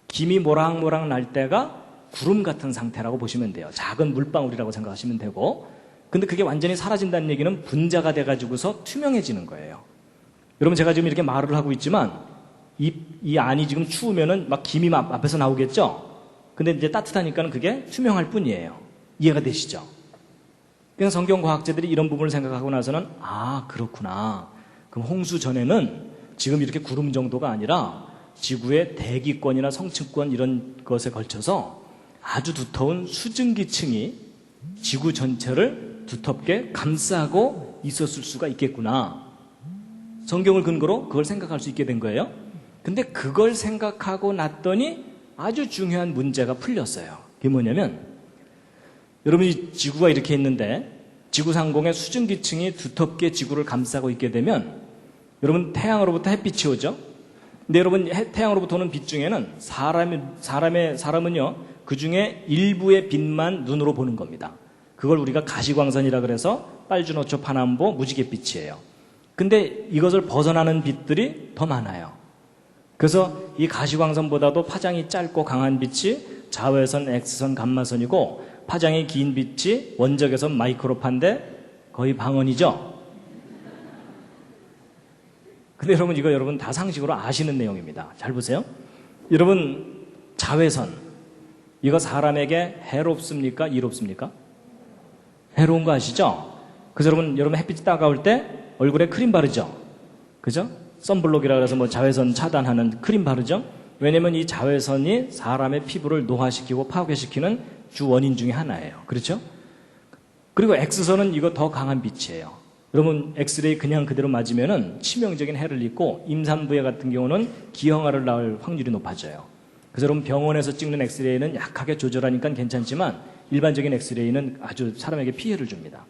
김이 모락모락 날 때가 구름 같은 상태라고 보시면 돼요. 작은 물방울이라고 생각하시면 되고, 근데 그게 완전히 사라진다는 얘기는 분자가 돼가지고서 투명해지는 거예요. 여러분 제가 지금 이렇게 말을 하고 있지만 이 안이 지금 추우면은 막 김이 앞에서 나오겠죠? 근데 이제 따뜻하니까는 그게 투명할 뿐이에요. 이해가 되시죠? 그냥 성경과학자들이 이런 부분을 생각하고 나서는 그렇구나. 그럼 홍수 전에는 지금 이렇게 구름 정도가 아니라 지구의 대기권이나 성층권 이런 것에 걸쳐서 아주 두터운 수증기층이 지구 전체를 두텁게 감싸고 있었을 수가 있겠구나. 성경을 근거로 그걸 생각할 수 있게 된 거예요. 근데 그걸 생각하고 났더니 아주 중요한 문제가 풀렸어요. 그게 뭐냐면 여러분이 지구가 이렇게 있는데 지구 상공에 수증기층이 두텁게 지구를 감싸고 있게 되면 여러분 태양으로부터 햇빛이 오죠. 근데 여러분 태양으로부터 오는 빛 중에는 사람은요 그 중에 일부의 빛만 눈으로 보는 겁니다. 그걸 우리가 가시광선이라 그래서 빨주노초 파남보 무지갯빛이에요. 근데 이것을 벗어나는 빛들이 더 많아요. 그래서 이 가시광선보다도 파장이 짧고 강한 빛이 자외선, X선, 감마선이고 파장이 긴 빛이 원적외선, 마이크로파인데 거의 방언이죠. 근데 여러분 이거 여러분 다 상식으로 아시는 내용입니다. 잘 보세요. 여러분 자외선 이거 사람에게 해롭습니까? 이롭습니까? 해로운 거 아시죠? 그래서 여러분 햇빛이 따가울 때 얼굴에 크림 바르죠? 그죠? 선블록이라 그래서 뭐 자외선 차단하는 크림 바르죠? 왜냐면 이 자외선이 사람의 피부를 노화시키고 파괴시키는 주 원인 중에 하나예요. 그렇죠? 그리고 X선은 이거 더 강한 빛이에요. 여러분 엑스레이 그냥 그대로 맞으면은 치명적인 해를 입고 임산부에 같은 경우는 기형아를 낳을 확률이 높아져요. 그래서 여러분 병원에서 찍는 엑스레이는 약하게 조절하니까 괜찮지만 일반적인 엑스레이는 아주 사람에게 피해를 줍니다.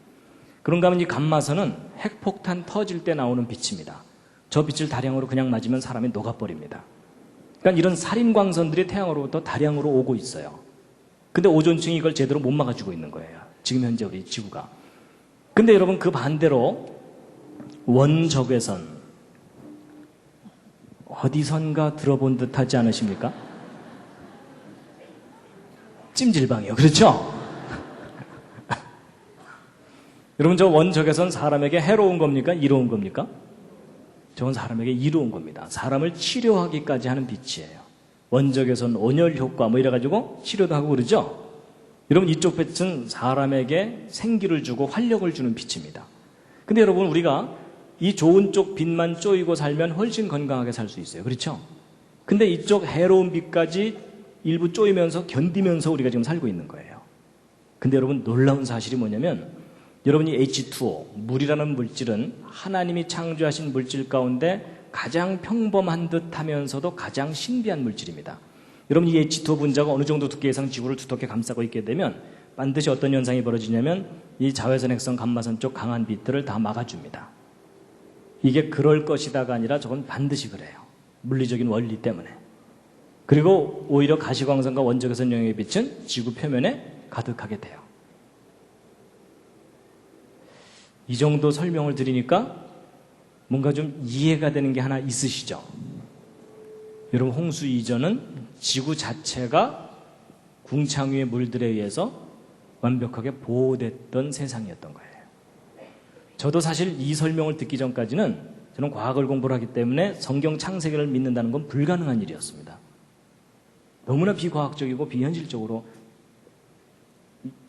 그런가 하면 이 감마선은 핵폭탄 터질 때 나오는 빛입니다. 저 빛을 다량으로 그냥 맞으면 사람이 녹아버립니다. 그러니까 이런 살인광선들이 태양으로부터 다량으로 오고 있어요. 근데 오존층이 이걸 제대로 못 막아주고 있는 거예요. 지금 현재 우리 지구가. 근데 여러분 그 반대로 원적외선 어디선가 들어본 듯 하지 않으십니까? 찜질방이요. 그렇죠? 여러분 저 원적외선 사람에게 해로운 겁니까? 이로운 겁니까? 저건 사람에게 이로운 겁니다. 사람을 치료하기까지 하는 빛이에요. 원적외선 온열 효과 뭐 이래가지고 치료도 하고 그러죠? 여러분 이쪽 빛은 사람에게 생기를 주고 활력을 주는 빛입니다. 근데 여러분 우리가 이 좋은 쪽 빛만 쪼이고 살면 훨씬 건강하게 살 수 있어요. 그렇죠? 근데 이쪽 해로운 빛까지 일부 쪼이면서 견디면서 우리가 지금 살고 있는 거예요. 근데 여러분 놀라운 사실이 뭐냐면 여러분이 H2O, 물이라는 물질은 하나님이 창조하신 물질 가운데 가장 평범한 듯 하면서도 가장 신비한 물질입니다. 여러분 이 H2O 분자가 어느 정도 두께 이상 지구를 두텁게 감싸고 있게 되면 반드시 어떤 현상이 벌어지냐면 이 자외선, X선, 감마선 쪽 강한 빛들을 다 막아줍니다. 이게 그럴 것이다가 아니라 저건 반드시 그래요. 물리적인 원리 때문에. 그리고 오히려 가시광선과 원적외선 영역의 빛은 지구 표면에 가득하게 돼요. 이 정도 설명을 드리니까 뭔가 좀 이해가 되는 게 하나 있으시죠? 여러분, 홍수 이전은 지구 자체가 궁창유의 물들에 의해서 완벽하게 보호됐던 세상이었던 거예요. 저도 사실 이 설명을 듣기 전까지는 저는 과학을 공부를 하기 때문에 성경 창세기를 믿는다는 건 불가능한 일이었습니다. 너무나 비과학적이고 비현실적으로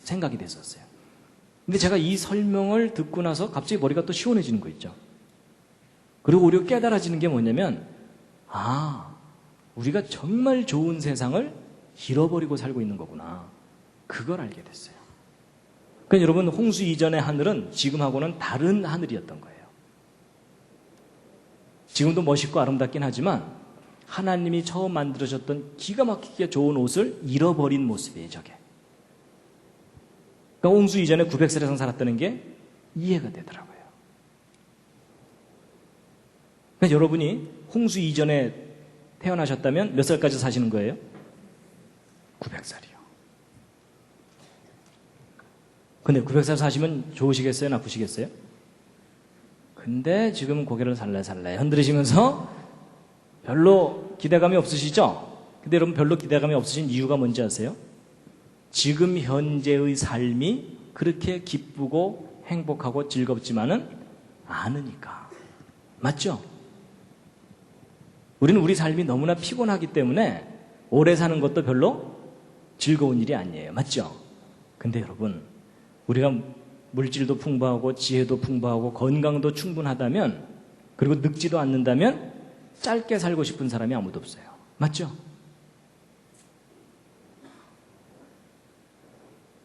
생각이 됐었어요. 근데 제가 이 설명을 듣고 나서 갑자기 머리가 또 시원해지는 거 있죠. 그리고 오히려 깨달아지는 게 뭐냐면, 우리가 정말 좋은 세상을 잃어버리고 살고 있는 거구나. 그걸 알게 됐어요. 그러니까 여러분, 홍수 이전의 하늘은 지금하고는 다른 하늘이었던 거예요. 지금도 멋있고 아름답긴 하지만 하나님이 처음 만들어졌던 기가 막히게 좋은 옷을 잃어버린 모습이에요, 저게. 그러니까 홍수 이전에 900살 이상 살았다는 게 이해가 되더라고요. 그러니까 여러분이 홍수 이전에 태어나셨다면 몇 살까지 사시는 거예요? 900살이요. 근데 900살 사시면 좋으시겠어요? 나쁘시겠어요? 근데 지금 고개를 살살살 흔들으시면서 별로 기대감이 없으시죠? 근데 여러분, 별로 기대감이 없으신 이유가 뭔지 아세요? 지금 현재의 삶이 그렇게 기쁘고 행복하고 즐겁지만은 않으니까. 맞죠? 우리는 우리 삶이 너무나 피곤하기 때문에 오래 사는 것도 별로 즐거운 일이 아니에요. 맞죠? 근데 여러분, 우리가 물질도 풍부하고 지혜도 풍부하고 건강도 충분하다면, 그리고 늙지도 않는다면 짧게 살고 싶은 사람이 아무도 없어요. 맞죠?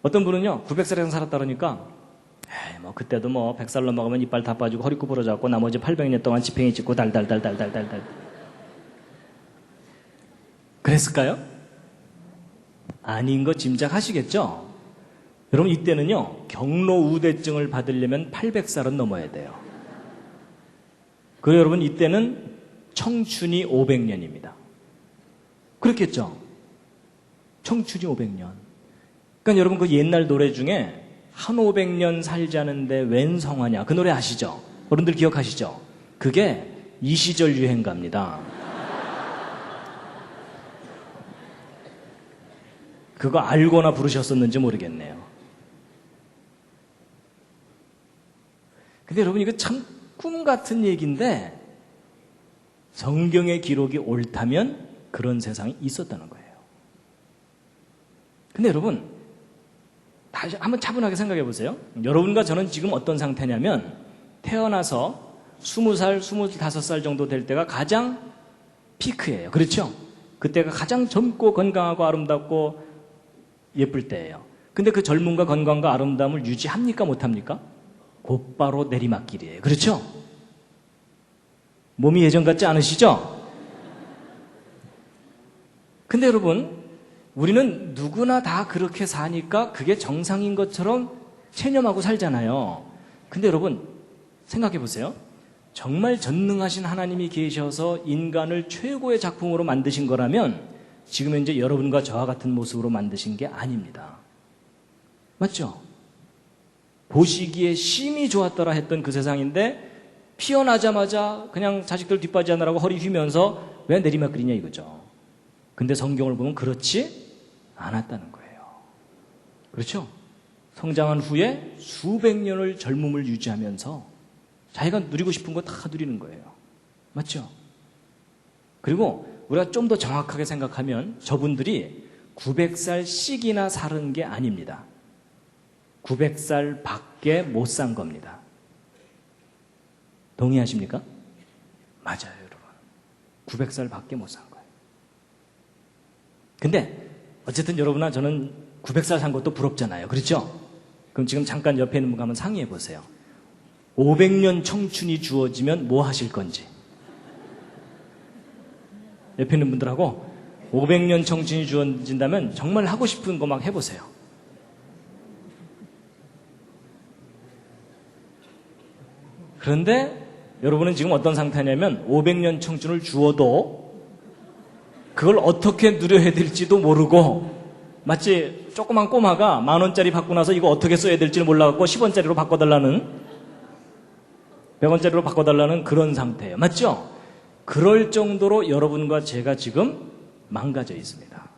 어떤 분은요, 900살 이상 살았다 그러니까 그때도 100살 넘어가면 이빨 다 빠지고 허리 구부러져갖고 나머지 800년 동안 지팽이 찍고 달달달달달달달 그랬을까요? 아닌 거 짐작하시겠죠? 여러분, 이때는요, 경로우대증을 받으려면 800살은 넘어야 돼요. 그리고 여러분, 이때는 청춘이 500년입니다. 그렇겠죠? 청춘이 500년. 그러니까 여러분, 그 옛날 노래 중에 한 500년 살자는데 웬 성화냐, 그 노래 아시죠? 어른들 기억하시죠? 그게 이 시절 유행가입니다. 그거 알고나 부르셨었는지 모르겠네요. 근데 여러분, 이거 참 꿈 같은 얘기인데 성경의 기록이 옳다면 그런 세상이 있었다는 거예요. 근데 여러분, 다시 한번 차분하게 생각해 보세요. 여러분과 저는 지금 어떤 상태냐면, 태어나서 20살, 25살 정도 될 때가 가장 피크예요. 그렇죠? 그때가 가장 젊고 건강하고 아름답고 예쁠 때예요. 근데 그 젊음과 건강과 아름다움을 유지합니까? 못합니까? 곧바로 내리막길이에요. 그렇죠? 몸이 예전 같지 않으시죠? 근데 여러분, 우리는 누구나 다 그렇게 사니까 그게 정상인 것처럼 체념하고 살잖아요. 근데 여러분, 생각해 보세요. 정말 전능하신 하나님이 계셔서 인간을 최고의 작품으로 만드신 거라면 지금 현재 여러분과 저와 같은 모습으로 만드신 게 아닙니다. 맞죠? 보시기에 심히 좋았더라 했던 그 세상인데, 피어나자마자 그냥 자식들 뒷바지하느라고 허리 휘면서 왜 내리막길이냐 이거죠. 근데 성경을 보면 그렇지 않았다는 거예요. 그렇죠? 성장한 후에 수백 년을 젊음을 유지하면서 자기가 누리고 싶은 거 다 누리는 거예요. 맞죠? 그리고 우리가 좀 더 정확하게 생각하면 저분들이 900살씩이나 사는 게 아닙니다. 900살 밖에 못 산 겁니다. 동의하십니까? 맞아요, 여러분. 900살 밖에 못 산 거예요. 근데 어쨌든 여러분과 저는 900살 산 것도 부럽잖아요. 그렇죠? 그럼 지금 잠깐 옆에 있는 분 한번 상의해 보세요. 500년 청춘이 주어지면 뭐 하실 건지. 옆에 있는 분들하고 500년 청춘이 주어진다면 정말 하고 싶은 거 막 해보세요. 그런데 여러분은 지금 어떤 상태냐면 500년 청춘을 주어도 그걸 어떻게 누려야 될지도 모르고, 마치 조그만 꼬마가 10,000원짜리 받고 나서 이거 어떻게 써야 될지 몰라갖고 10원짜리로 바꿔달라는 100원짜리로 바꿔달라는 그런 상태예요. 맞죠? 그럴 정도로 여러분과 제가 지금 망가져 있습니다.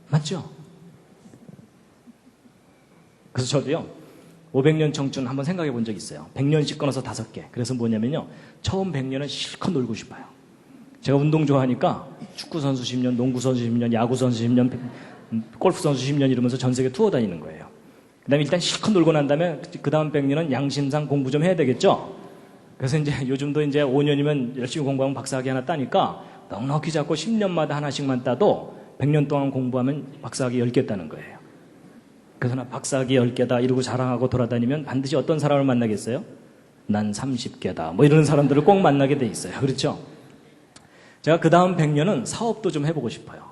맞죠? 그래서 저도요, 500년 청춘 한번 생각해 본 적 있어요. 100년씩 끊어서 5개. 그래서 뭐냐면요, 처음 100년은 실컷 놀고 싶어요. 제가 운동 좋아하니까 축구선수 10년, 농구선수 10년, 야구선수 10년, 골프선수 10년 이러면서 전 세계 투어 다니는 거예요. 그 다음에 일단 실컷 놀고 난 다음에 그 다음 100년은 양심상 공부 좀 해야 되겠죠? 그래서 이제 요즘도 이제 5년이면 열심히 공부하면 박사학위 하나 따니까 넉넉히 잡고 10년마다 하나씩만 따도 100년 동안 공부하면 박사학위 10개 따는 거예요. 그래서 나 박사학위 10개다 이러고 자랑하고 돌아다니면 반드시 어떤 사람을 만나겠어요? 난 30개다. 뭐 이런 사람들을 꼭 만나게 돼 있어요. 그렇죠? 제가 그 다음 100년은 사업도 좀 해보고 싶어요.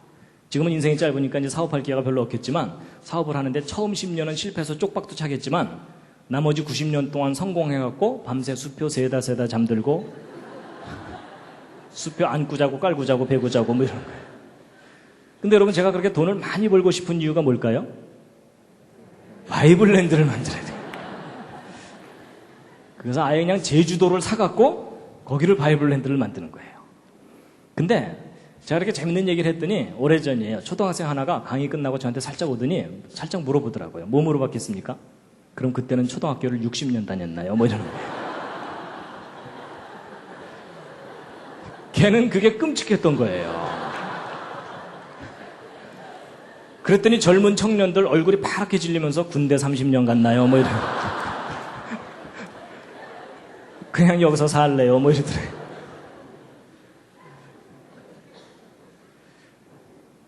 지금은 인생이 짧으니까 이제 사업할 기회가 별로 없겠지만 사업을 하는데 처음 10년은 실패해서 쪽박도 차겠지만 나머지 90년 동안 성공해갖고 밤새 수표 세다 잠들고 수표 안고 자고 깔고 자고 베고 자고 뭐 이런 거예요. 근데 여러분 제가 그렇게 돈을 많이 벌고 싶은 이유가 뭘까요? 바이블랜드를 만들어야 돼요. 그래서 아예 그냥 제주도를 사갖고 거기를 바이블랜드를 만드는 거예요. 근데 제가 이렇게 재밌는 얘기를 했더니 오래전이에요. 초등학생 하나가 강의 끝나고 저한테 살짝 오더니 살짝 물어보더라고요. 뭐 물어봤겠습니까? 그럼 그때는 초등학교를 60년 다녔나요? 뭐 이러는 거예요. 걔는 그게 끔찍했던 거예요. 그랬더니 젊은 청년들 얼굴이 파랗게 질리면서 군대 30년 갔나요? 뭐 이러는 거예요. 그냥 여기서 살래요? 뭐 이러더래요.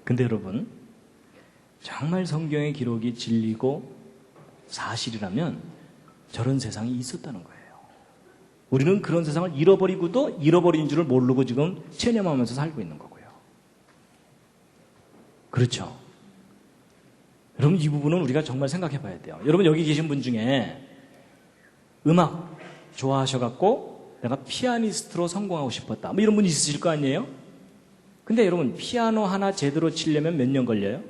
근데 여러분, 정말 성경의 기록이 진리고 사실이라면 저런 세상이 있었다는 거예요. 우리는 그런 세상을 잃어버리고도 잃어버린 줄을 모르고 지금 체념하면서 살고 있는 거고요. 그렇죠? 여러분, 이 부분은 우리가 정말 생각해 봐야 돼요. 여러분, 여기 계신 분 중에 음악 좋아하셔갖고 내가 피아니스트로 성공하고 싶었다, 뭐 이런 분이 있으실 거 아니에요? 근데 여러분, 피아노 하나 제대로 치려면 몇 년 걸려요?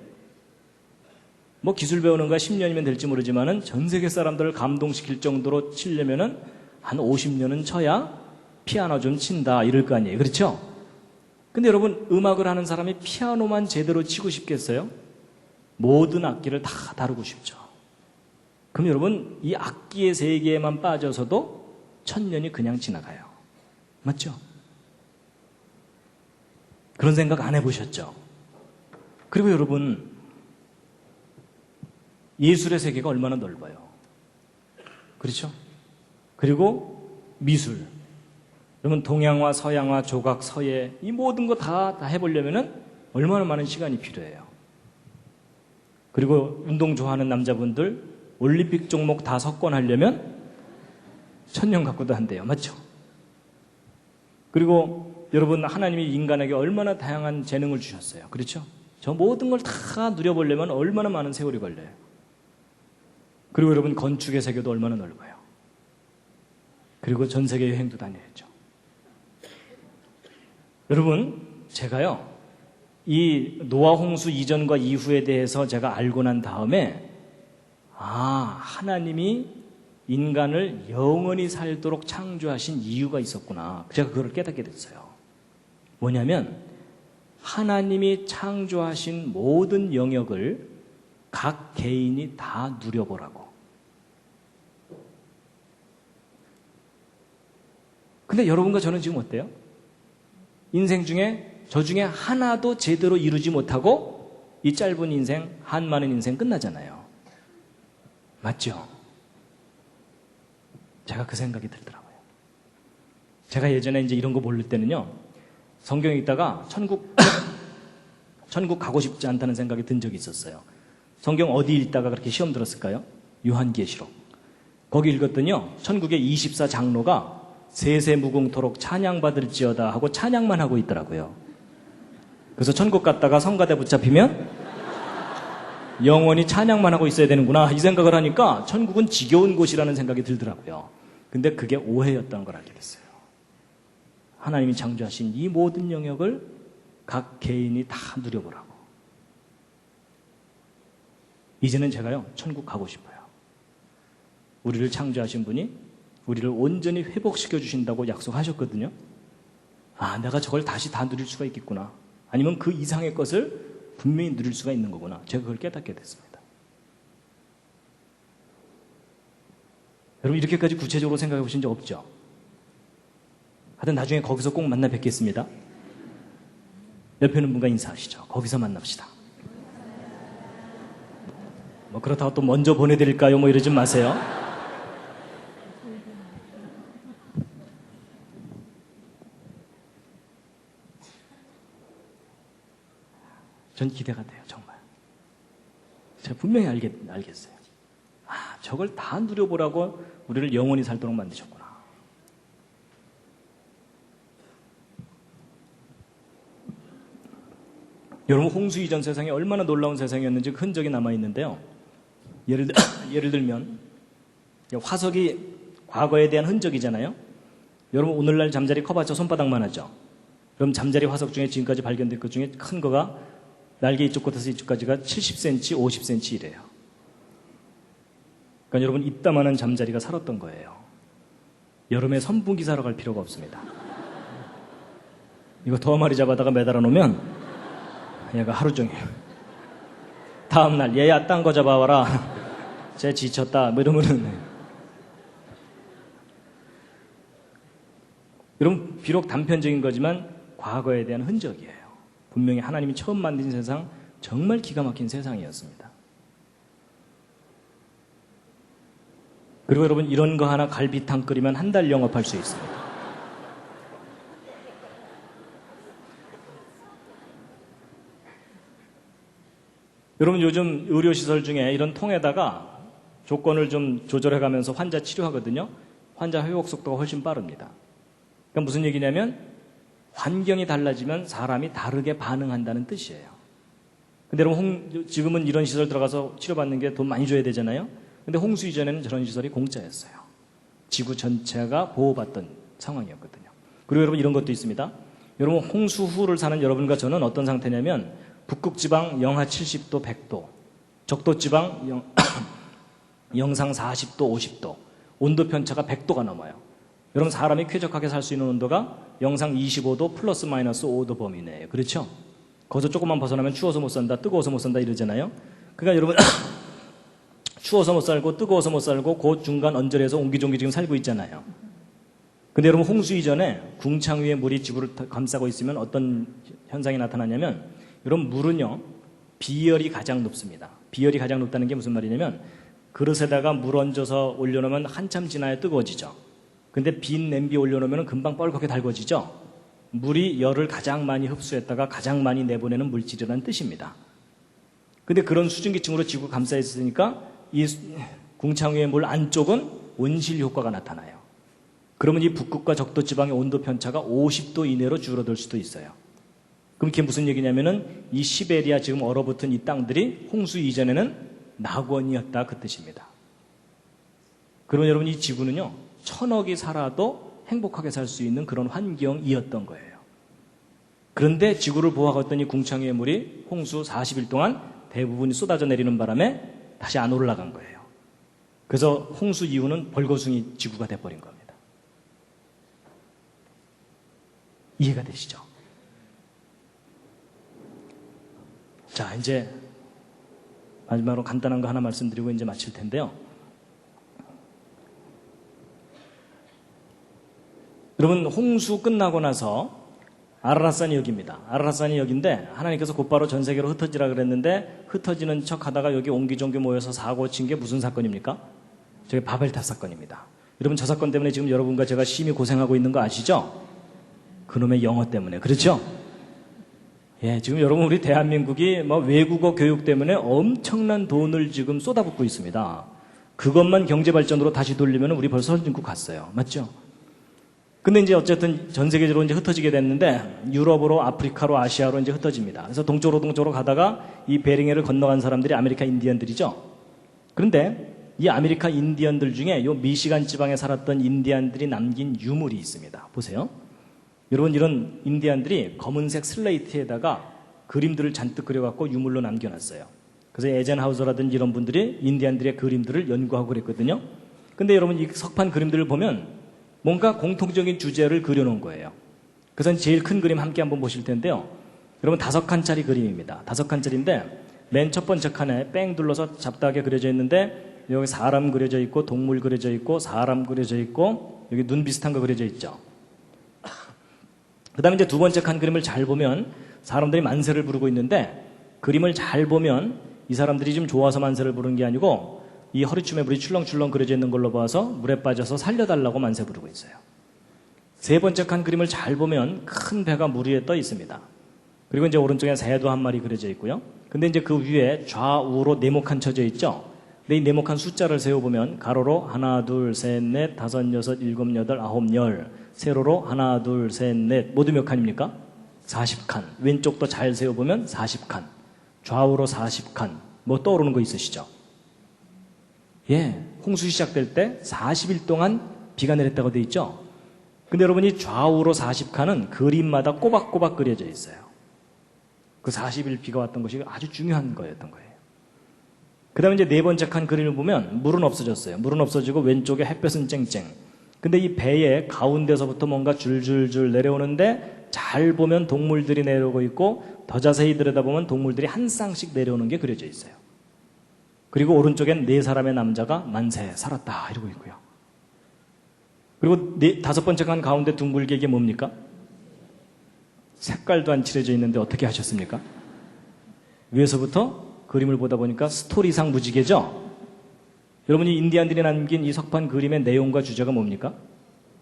뭐 기술 배우는 거 10년이면 될지 모르지만은 전 세계 사람들을 감동시킬 정도로 치려면은 한 50년은 쳐야 피아노 좀 친다 이럴 거 아니에요. 그렇죠? 근데 여러분, 음악을 하는 사람이 피아노만 제대로 치고 싶겠어요? 모든 악기를 다 다루고 싶죠. 그럼 여러분, 이 악기의 세계에만 빠져서도 1000년이 그냥 지나가요. 맞죠? 그런 생각 안 해보셨죠? 그리고 여러분, 예술의 세계가 얼마나 넓어요. 그렇죠? 그리고 미술. 그러면 동양화, 서양화, 조각, 서예, 이 모든 거 다 해보려면 얼마나 많은 시간이 필요해요. 그리고 운동 좋아하는 남자분들 올림픽 종목 다 석권하려면 1000년 갖고도 한대요. 맞죠? 그리고 여러분, 하나님이 인간에게 얼마나 다양한 재능을 주셨어요. 그렇죠? 저 모든 걸 다 누려보려면 얼마나 많은 세월이 걸려요. 그리고 여러분, 건축의 세계도 얼마나 넓어요. 그리고 전 세계 여행도 다녀야죠. 여러분, 제가요, 이 노아 홍수 이전과 이후에 대해서 제가 알고 난 다음에 하나님이 인간을 영원히 살도록 창조하신 이유가 있었구나. 제가 그걸 깨닫게 됐어요. 뭐냐면 하나님이 창조하신 모든 영역을 각 개인이 다 누려보라고. 근데 여러분과 저는 지금 어때요? 인생 중에 저 중에 하나도 제대로 이루지 못하고 이 짧은 인생, 한 많은 인생 끝나잖아요. 맞죠? 제가 그 생각이 들더라고요. 제가 예전에 이제 이런 거 모를 때는요, 성경에 있다가 천국 가고 싶지 않다는 생각이 든 적이 있었어요. 성경 어디 읽다가 그렇게 시험 들었을까요? 요한계시록. 거기 읽었더니요, 천국의 24장로가 세세무궁토록 찬양받을지어다 하고 찬양만 하고 있더라고요. 그래서 천국 갔다가 성가대 붙잡히면 영원히 찬양만 하고 있어야 되는구나, 이 생각을 하니까 천국은 지겨운 곳이라는 생각이 들더라고요. 근데 그게 오해였다는 걸 알게 됐어요. 하나님이 창조하신 이 모든 영역을 각 개인이 다 누려보라고. 이제는 제가요, 천국 가고 싶어요. 우리를 창조하신 분이 우리를 온전히 회복시켜 주신다고 약속하셨거든요. 아, 내가 저걸 다시 다 누릴 수가 있겠구나. 아니면 그 이상의 것을 분명히 누릴 수가 있는 거구나. 제가 그걸 깨닫게 됐습니다. 여러분, 이렇게까지 구체적으로 생각해 보신 적 없죠? 하여튼 나중에 거기서 꼭 만나 뵙겠습니다. 옆에 있는 분과 인사하시죠. 거기서 만납시다. 뭐 그렇다고 또 먼저 보내드릴까요? 뭐 이러지 마세요. 전 기대가 돼요, 정말. 제가 분명히 알겠어요. 아, 저걸 다 누려보라고 우리를 영원히 살도록 만드셨구나. 여러분, 홍수 이전 세상이 얼마나 놀라운 세상이었는지 그 흔적이 남아있는데요. 예를 들면 화석이 과거에 대한 흔적이잖아요. 여러분, 오늘날 잠자리 커봤자 손바닥만 하죠. 그럼 잠자리 화석 중에 지금까지 발견된 것 중에 큰 거가 날개 이쪽 끝에서 이쪽까지가 70cm, 50cm 이래요. 그러니까 여러분, 이따만한 잠자리가 살았던 거예요. 여름에 선풍기 사러 갈 필요가 없습니다. 이거 더 마리 잡아다가 매달아 놓으면 얘가 하루 종일. 다음날 얘야 딴 거 잡아와라. 쟤 지쳤다. 뭐 이러면은. 여러분, 비록 단편적인 거지만 과거에 대한 흔적이에요. 분명히 하나님이 처음 만든 세상, 정말 기가 막힌 세상이었습니다. 그리고 여러분, 이런 거 하나 갈비탕 끓이면 한 달 영업할 수 있습니다. 여러분, 요즘 의료시설 중에 이런 통에다가 조건을 좀 조절해가면서 환자 치료하거든요. 환자 회복 속도가 훨씬 빠릅니다. 그러니까 무슨 얘기냐면 환경이 달라지면 사람이 다르게 반응한다는 뜻이에요. 근데 여러분, 지금은 이런 시설 들어가서 치료받는 게 돈 많이 줘야 되잖아요. 근데 홍수 이전에는 저런 시설이 공짜였어요. 지구 전체가 보호받던 상황이었거든요. 그리고 여러분, 이런 것도 있습니다. 여러분, 홍수 후를 사는 여러분과 저는 어떤 상태냐면 북극지방 영하 70도, 100도, 적도지방 영상 40도, 50도, 온도 편차가 100도가 넘어요. 여러분, 사람이 쾌적하게 살 수 있는 온도가 영상 25도 플러스 마이너스 5도 범위 내에요. 그렇죠? 거기서 조금만 벗어나면 추워서 못 산다, 뜨거워서 못 산다 이러잖아요. 그러니까 여러분, 추워서 못 살고 뜨거워서 못 살고 그 중간 언저리에서 옹기종기 지금 살고 있잖아요. 근데 여러분, 홍수 이전에 궁창 위에 물이 지구를 감싸고 있으면 어떤 현상이 나타나냐면, 여러분, 물은요, 비열이 가장 높습니다. 비열이 가장 높다는 게 무슨 말이냐면, 그릇에다가 물 얹어서 올려놓으면 한참 지나야 뜨거워지죠. 근데 빈 냄비 올려놓으면 금방 뻘겋게 달궈지죠. 물이 열을 가장 많이 흡수했다가 가장 많이 내보내는 물질이라는 뜻입니다. 근데 그런 수증기층으로 지구가 감싸 있으니까 이 궁창 위의 물 안쪽은 온실 효과가 나타나요. 그러면 이 북극과 적도 지방의 온도 편차가 50도 이내로 줄어들 수도 있어요. 그럼 그게 무슨 얘기냐면은 이 시베리아 지금 얼어붙은 이 땅들이 홍수 이전에는 낙원이었다, 그 뜻입니다. 그러면 여러분, 이 지구는요, 1000억이 살아도 행복하게 살 수 있는 그런 환경이었던 거예요. 그런데 지구를 보호하고 있던 이 궁창 위의 물이 홍수 40일 동안 대부분이 쏟아져 내리는 바람에 다시 안 올라간 거예요. 그래서 홍수 이후는 벌거숭이 지구가 돼버린 겁니다. 이해가 되시죠? 자, 이제 마지막으로 간단한 거 하나 말씀드리고 이제 마칠 텐데요. 여러분, 홍수 끝나고 나서 아라랏산이 여기입니다. 아라랏산이 여기인데 하나님께서 곧바로 전 세계로 흩어지라 그랬는데 흩어지는 척 하다가 여기 옹기종기 모여서 사고 친 게 무슨 사건입니까? 저게 바벨탑 사건입니다. 여러분, 저 사건 때문에 지금 여러분과 제가 심히 고생하고 있는 거 아시죠? 그놈의 영어 때문에. 그렇죠? 예, 지금 여러분, 우리 대한민국이 뭐 외국어 교육 때문에 엄청난 돈을 지금 쏟아붓고 있습니다. 그것만 경제 발전으로 다시 돌리면 우리 벌써 선진국 갔어요. 맞죠? 근데 이제 어쨌든 전 세계적으로 이제 흩어지게 됐는데 유럽으로, 아프리카로, 아시아로 이제 흩어집니다. 그래서 동쪽으로 가다가 이 베링해를 건너간 사람들이 아메리카 인디언들이죠. 그런데 이 아메리카 인디언들 중에 요 미시간 지방에 살았던 인디언들이 남긴 유물이 있습니다. 보세요. 여러분, 이런 인디언들이 검은색 슬레이트에다가 그림들을 잔뜩 그려갖고 유물로 남겨놨어요. 그래서 에젠하우저라든지 이런 분들이 인디언들의 그림들을 연구하고 그랬거든요. 근데 여러분 이 석판 그림들을 보면 뭔가 공통적인 주제를 그려놓은 거예요. 그래서 제일 큰 그림 함께 한번 보실 텐데요. 여러분 5칸짜리 그림입니다. 5칸짜리인데 맨 첫 번째 칸에 뺑 둘러서 잡다하게 그려져 있는데 여기 사람 그려져 있고 동물 그려져 있고 사람 그려져 있고 여기 눈 비슷한 거 그려져 있죠. 그 다음에 이제 두 번째 칸 그림을 잘 보면 사람들이 만세를 부르고 있는데 그림을 잘 보면 이 사람들이 지금 좋아서 만세를 부르는 게 아니고 이 허리춤에 물이 출렁출렁 그려져 있는 걸로 봐서 물에 빠져서 살려달라고 만세 부르고 있어요. 세 번째 칸 그림을 잘 보면 큰 배가 물 위에 떠 있습니다. 그리고 이제 오른쪽에 새도 한 마리 그려져 있고요. 근데 이제 그 위에 좌우로 네모칸 쳐져 있죠. 근데 이 네모칸 숫자를 세어보면 가로로 하나, 둘, 셋, 넷, 다섯, 여섯, 일곱, 여덟, 아홉, 열. 세로로 하나, 둘, 셋, 넷. 모두 몇 칸입니까? 40칸. 왼쪽도 잘 세어보면 40칸. 좌우로 40칸. 뭐 떠오르는 거 있으시죠? 예, 홍수 시작될 때 40일 동안 비가 내렸다고 돼 있죠? 근데 여러분이 좌우로 40칸은 그림마다 꼬박꼬박 그려져 있어요. 그 40일 비가 왔던 것이 아주 중요한 거였던 거예요. 그 다음에 이제 네 번째 칸 그림을 보면 물은 없어졌어요. 물은 없어지고 왼쪽에 햇볕은 쨍쨍. 근데 이 배의 가운데서부터 뭔가 줄줄줄 내려오는데 잘 보면 동물들이 내려오고 있고 더 자세히 들여다보면 동물들이 한 쌍씩 내려오는 게 그려져 있어요. 그리고 오른쪽엔 네 사람의 남자가 만세 살았다 이러고 있고요. 그리고 다섯 번째 칸 가운데 둥글게 이게 뭡니까? 색깔도 안 칠해져 있는데 어떻게 하셨습니까? 위에서부터 그림을 보다 보니까 스토리상 무지개죠? 여러분이 인디안들이 남긴 이 석판 그림의 내용과 주제가 뭡니까?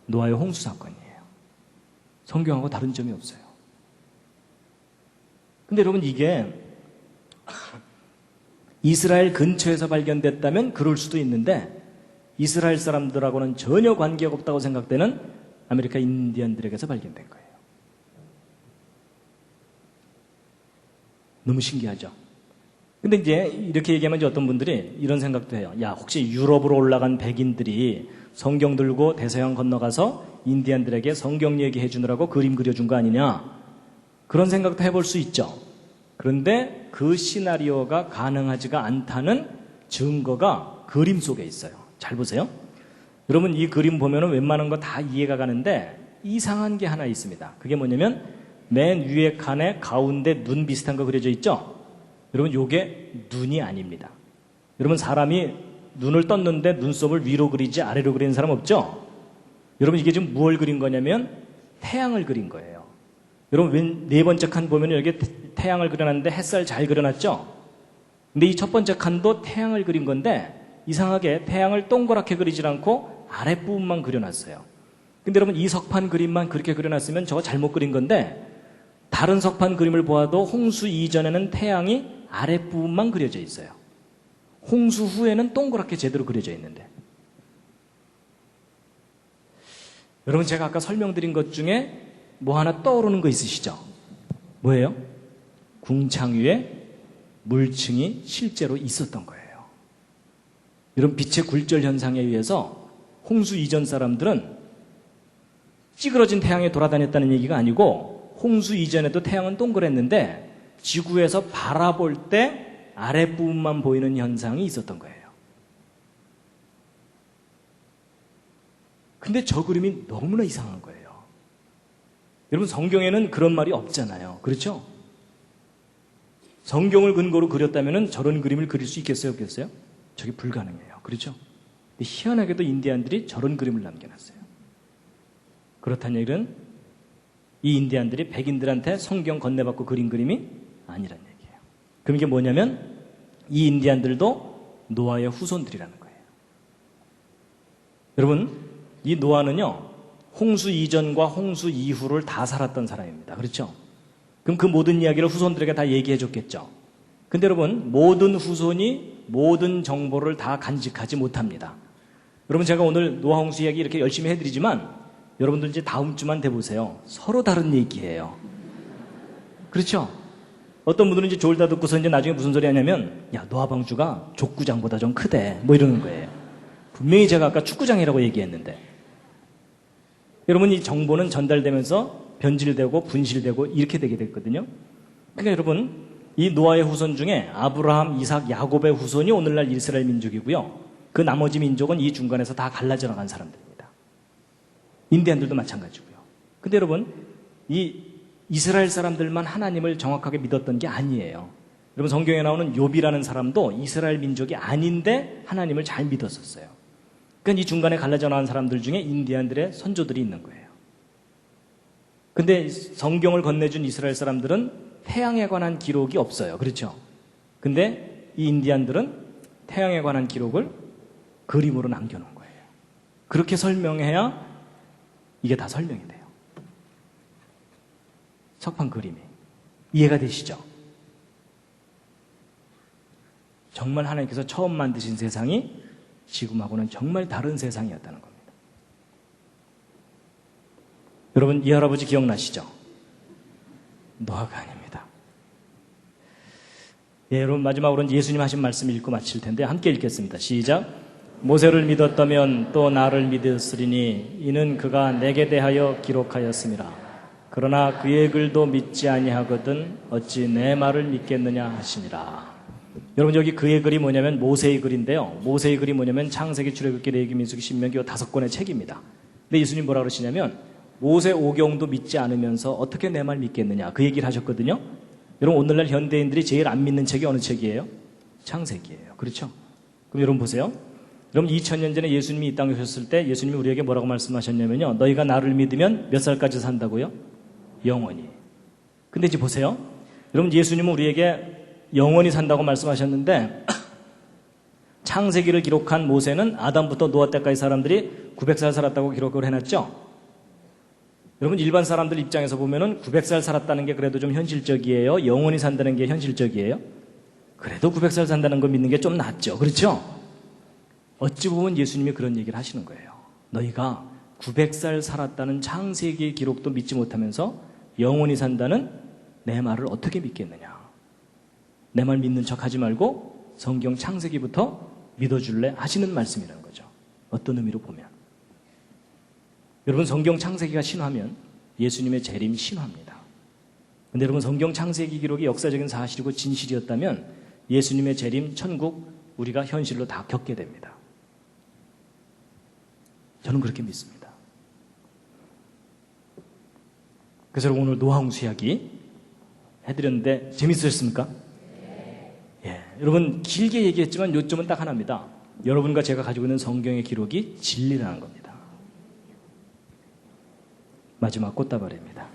노아의 홍수 사건이에요. 성경하고 다른 점이 없어요. 근데 여러분 이게 이스라엘 근처에서 발견됐다면 그럴 수도 있는데 이스라엘 사람들하고는 전혀 관계가 없다고 생각되는 아메리카 인디언들에게서 발견된 거예요. 너무 신기하죠? 근데 이제 이렇게 얘기하면 이제 어떤 분들이 이런 생각도 해요. 야, 혹시 유럽으로 올라간 백인들이 성경 들고 대서양 건너가서 인디언들에게 성경 얘기해 주느라고 그림 그려준 거 아니냐? 그런 생각도 해볼 수 있죠. 그런데 그 시나리오가 가능하지가 않다는 증거가 그림 속에 있어요. 잘 보세요. 여러분 이 그림 보면은 웬만한 거 다 이해가 가는데 이상한 게 하나 있습니다. 그게 뭐냐면 맨 위에 칸에 가운데 눈 비슷한 거 그려져 있죠? 여러분 요게 눈이 아닙니다. 여러분 사람이 눈을 떴는데 눈썹을 위로 그리지 아래로 그리는 사람 없죠? 여러분 이게 지금 무엇을 그린 거냐면 태양을 그린 거예요. 여러분 네 번째 칸 보면 여기 태양을 그려놨는데 햇살 잘 그려놨죠? 근데 이 첫 번째 칸도 태양을 그린 건데 이상하게 태양을 동그랗게 그리질 않고 아랫부분만 그려놨어요. 근데 여러분 이 석판 그림만 그렇게 그려놨으면 저거 잘못 그린 건데 다른 석판 그림을 보아도 홍수 이전에는 태양이 아랫부분만 그려져 있어요. 홍수 후에는 동그랗게 제대로 그려져 있는데 여러분 제가 아까 설명드린 것 중에 뭐 하나 떠오르는 거 있으시죠? 뭐예요? 궁창 위에 물층이 실제로 있었던 거예요. 이런 빛의 굴절 현상에 의해서 홍수 이전 사람들은 찌그러진 태양에 돌아다녔다는 얘기가 아니고 홍수 이전에도 태양은 동그랬는데 지구에서 바라볼 때 아랫부분만 보이는 현상이 있었던 거예요. 근데 저 그림이 너무나 이상한 거예요. 여러분 성경에는 그런 말이 없잖아요. 그렇죠? 성경을 근거로 그렸다면 저런 그림을 그릴 수 있겠어요? 없겠어요? 저게 불가능해요. 그렇죠? 근데 희한하게도 인디안들이 저런 그림을 남겨놨어요. 그렇다는 얘기는 이 인디안들이 백인들한테 성경 건네받고 그린 그림이 아니란 얘기예요. 그럼 이게 뭐냐면 이 인디안들도 노아의 후손들이라는 거예요. 여러분 이 노아는요 홍수 이전과 홍수 이후를 다 살았던 사람입니다. 그렇죠? 그럼 그 모든 이야기를 후손들에게 다 얘기해 줬겠죠. 근데 여러분 모든 후손이 모든 정보를 다 간직하지 못합니다. 여러분 제가 오늘 노아 홍수 이야기 이렇게 열심히 해드리지만 여러분들 이제 다음 주만 돼보세요. 서로 다른 얘기예요. 그렇죠? 어떤 분들은 이제 졸다 듣고서 이제 나중에 무슨 소리 하냐면 야 노아 방주가 족구장보다 좀 크대 뭐 이러는 거예요. 분명히 제가 아까 축구장이라고 얘기했는데 여러분 이 정보는 전달되면서 변질되고 분실되고 이렇게 되게 됐거든요. 그러니까 여러분 이 노아의 후손 중에 아브라함, 이삭, 야곱의 후손이 오늘날 이스라엘 민족이고요. 그 나머지 민족은 이 중간에서 다 갈라져 나간 사람들입니다. 인디안들도 마찬가지고요. 근데 여러분, 이 이스라엘 사람들만 하나님을 정확하게 믿었던 게 아니에요. 여러분, 성경에 나오는 욥이라는 사람도 이스라엘 민족이 아닌데 하나님을 잘 믿었었어요. 그러니까 이 중간에 갈라져 나간 사람들 중에 인디안들의 선조들이 있는 거예요. 근데 성경을 건네준 이스라엘 사람들은 태양에 관한 기록이 없어요. 그렇죠? 근데 이 인디안들은 태양에 관한 기록을 그림으로 남겨놓은 거예요. 그렇게 설명해야 이게 다 설명이 돼요. 석판 그림이. 이해가 되시죠? 정말 하나님께서 처음 만드신 세상이 지금하고는 정말 다른 세상이었다는 겁니다. 여러분, 이 할아버지 기억나시죠? 노아가 아닙니다. 예, 여러분, 마지막으로 예수님 하신 말씀 읽고 마칠 텐데 함께 읽겠습니다. 시작. 모세를 믿었다면 또 나를 믿었으리니 이는 그가 내게 대하여 기록하였음이라. 그러나 그의 글도 믿지 아니하거든 어찌 내 말을 믿겠느냐 하시니라. 여러분, 여기 그의 글이 뭐냐면 모세의 글인데요. 모세의 글이 뭐냐면 창세기, 출애굽기, 레위기, 민수기, 신명기 5권의 책입니다. 근데 예수님 뭐라 그러시냐면 모세 오경도 믿지 않으면서 어떻게 내 말 믿겠느냐, 그 얘기를 하셨거든요. 여러분, 오늘날 현대인들이 제일 안 믿는 책이 어느 책이에요? 창세기예요. 그렇죠? 그럼 여러분 보세요. 여러분, 2000년 전에 예수님이 이 땅에 오셨을 때 예수님이 우리에게 뭐라고 말씀하셨냐면요, 너희가 나를 믿으면 몇 살까지 산다고요? 영원히. 근데 이제 보세요. 여러분, 예수님은 우리에게 영원히 산다고 말씀하셨는데 창세기를 기록한 모세는 아담부터 노아 때까지 사람들이 900살 살았다고 기록을 해놨죠. 여러분, 일반 사람들 입장에서 보면은 900살 살았다는 게 그래도 좀 현실적이에요? 영원히 산다는 게 현실적이에요? 그래도 900살 산다는 거 믿는 게 좀 낫죠. 그렇죠? 어찌 보면 예수님이 그런 얘기를 하시는 거예요. 너희가 900살 살았다는 창세기의 기록도 믿지 못하면서 영원히 산다는 내 말을 어떻게 믿겠느냐. 내 말 믿는 척 하지 말고 성경 창세기부터 믿어줄래? 하시는 말씀이라는 거죠. 어떤 의미로 보면. 여러분, 성경 창세기가 신화면 예수님의 재림 신화입니다. 근데 여러분, 성경 창세기 기록이 역사적인 사실이고 진실이었다면 예수님의 재림, 천국, 우리가 현실로 다 겪게 됩니다. 저는 그렇게 믿습니다. 그래서 여러분, 오늘 노아홍수 이야기 해드렸는데 재밌으셨습니까? 예, 여러분, 길게 얘기했지만 요점은 딱 하나입니다. 여러분과 제가 가지고 있는 성경의 기록이 진리라는 겁니다. 마지막 꽃다발입니다.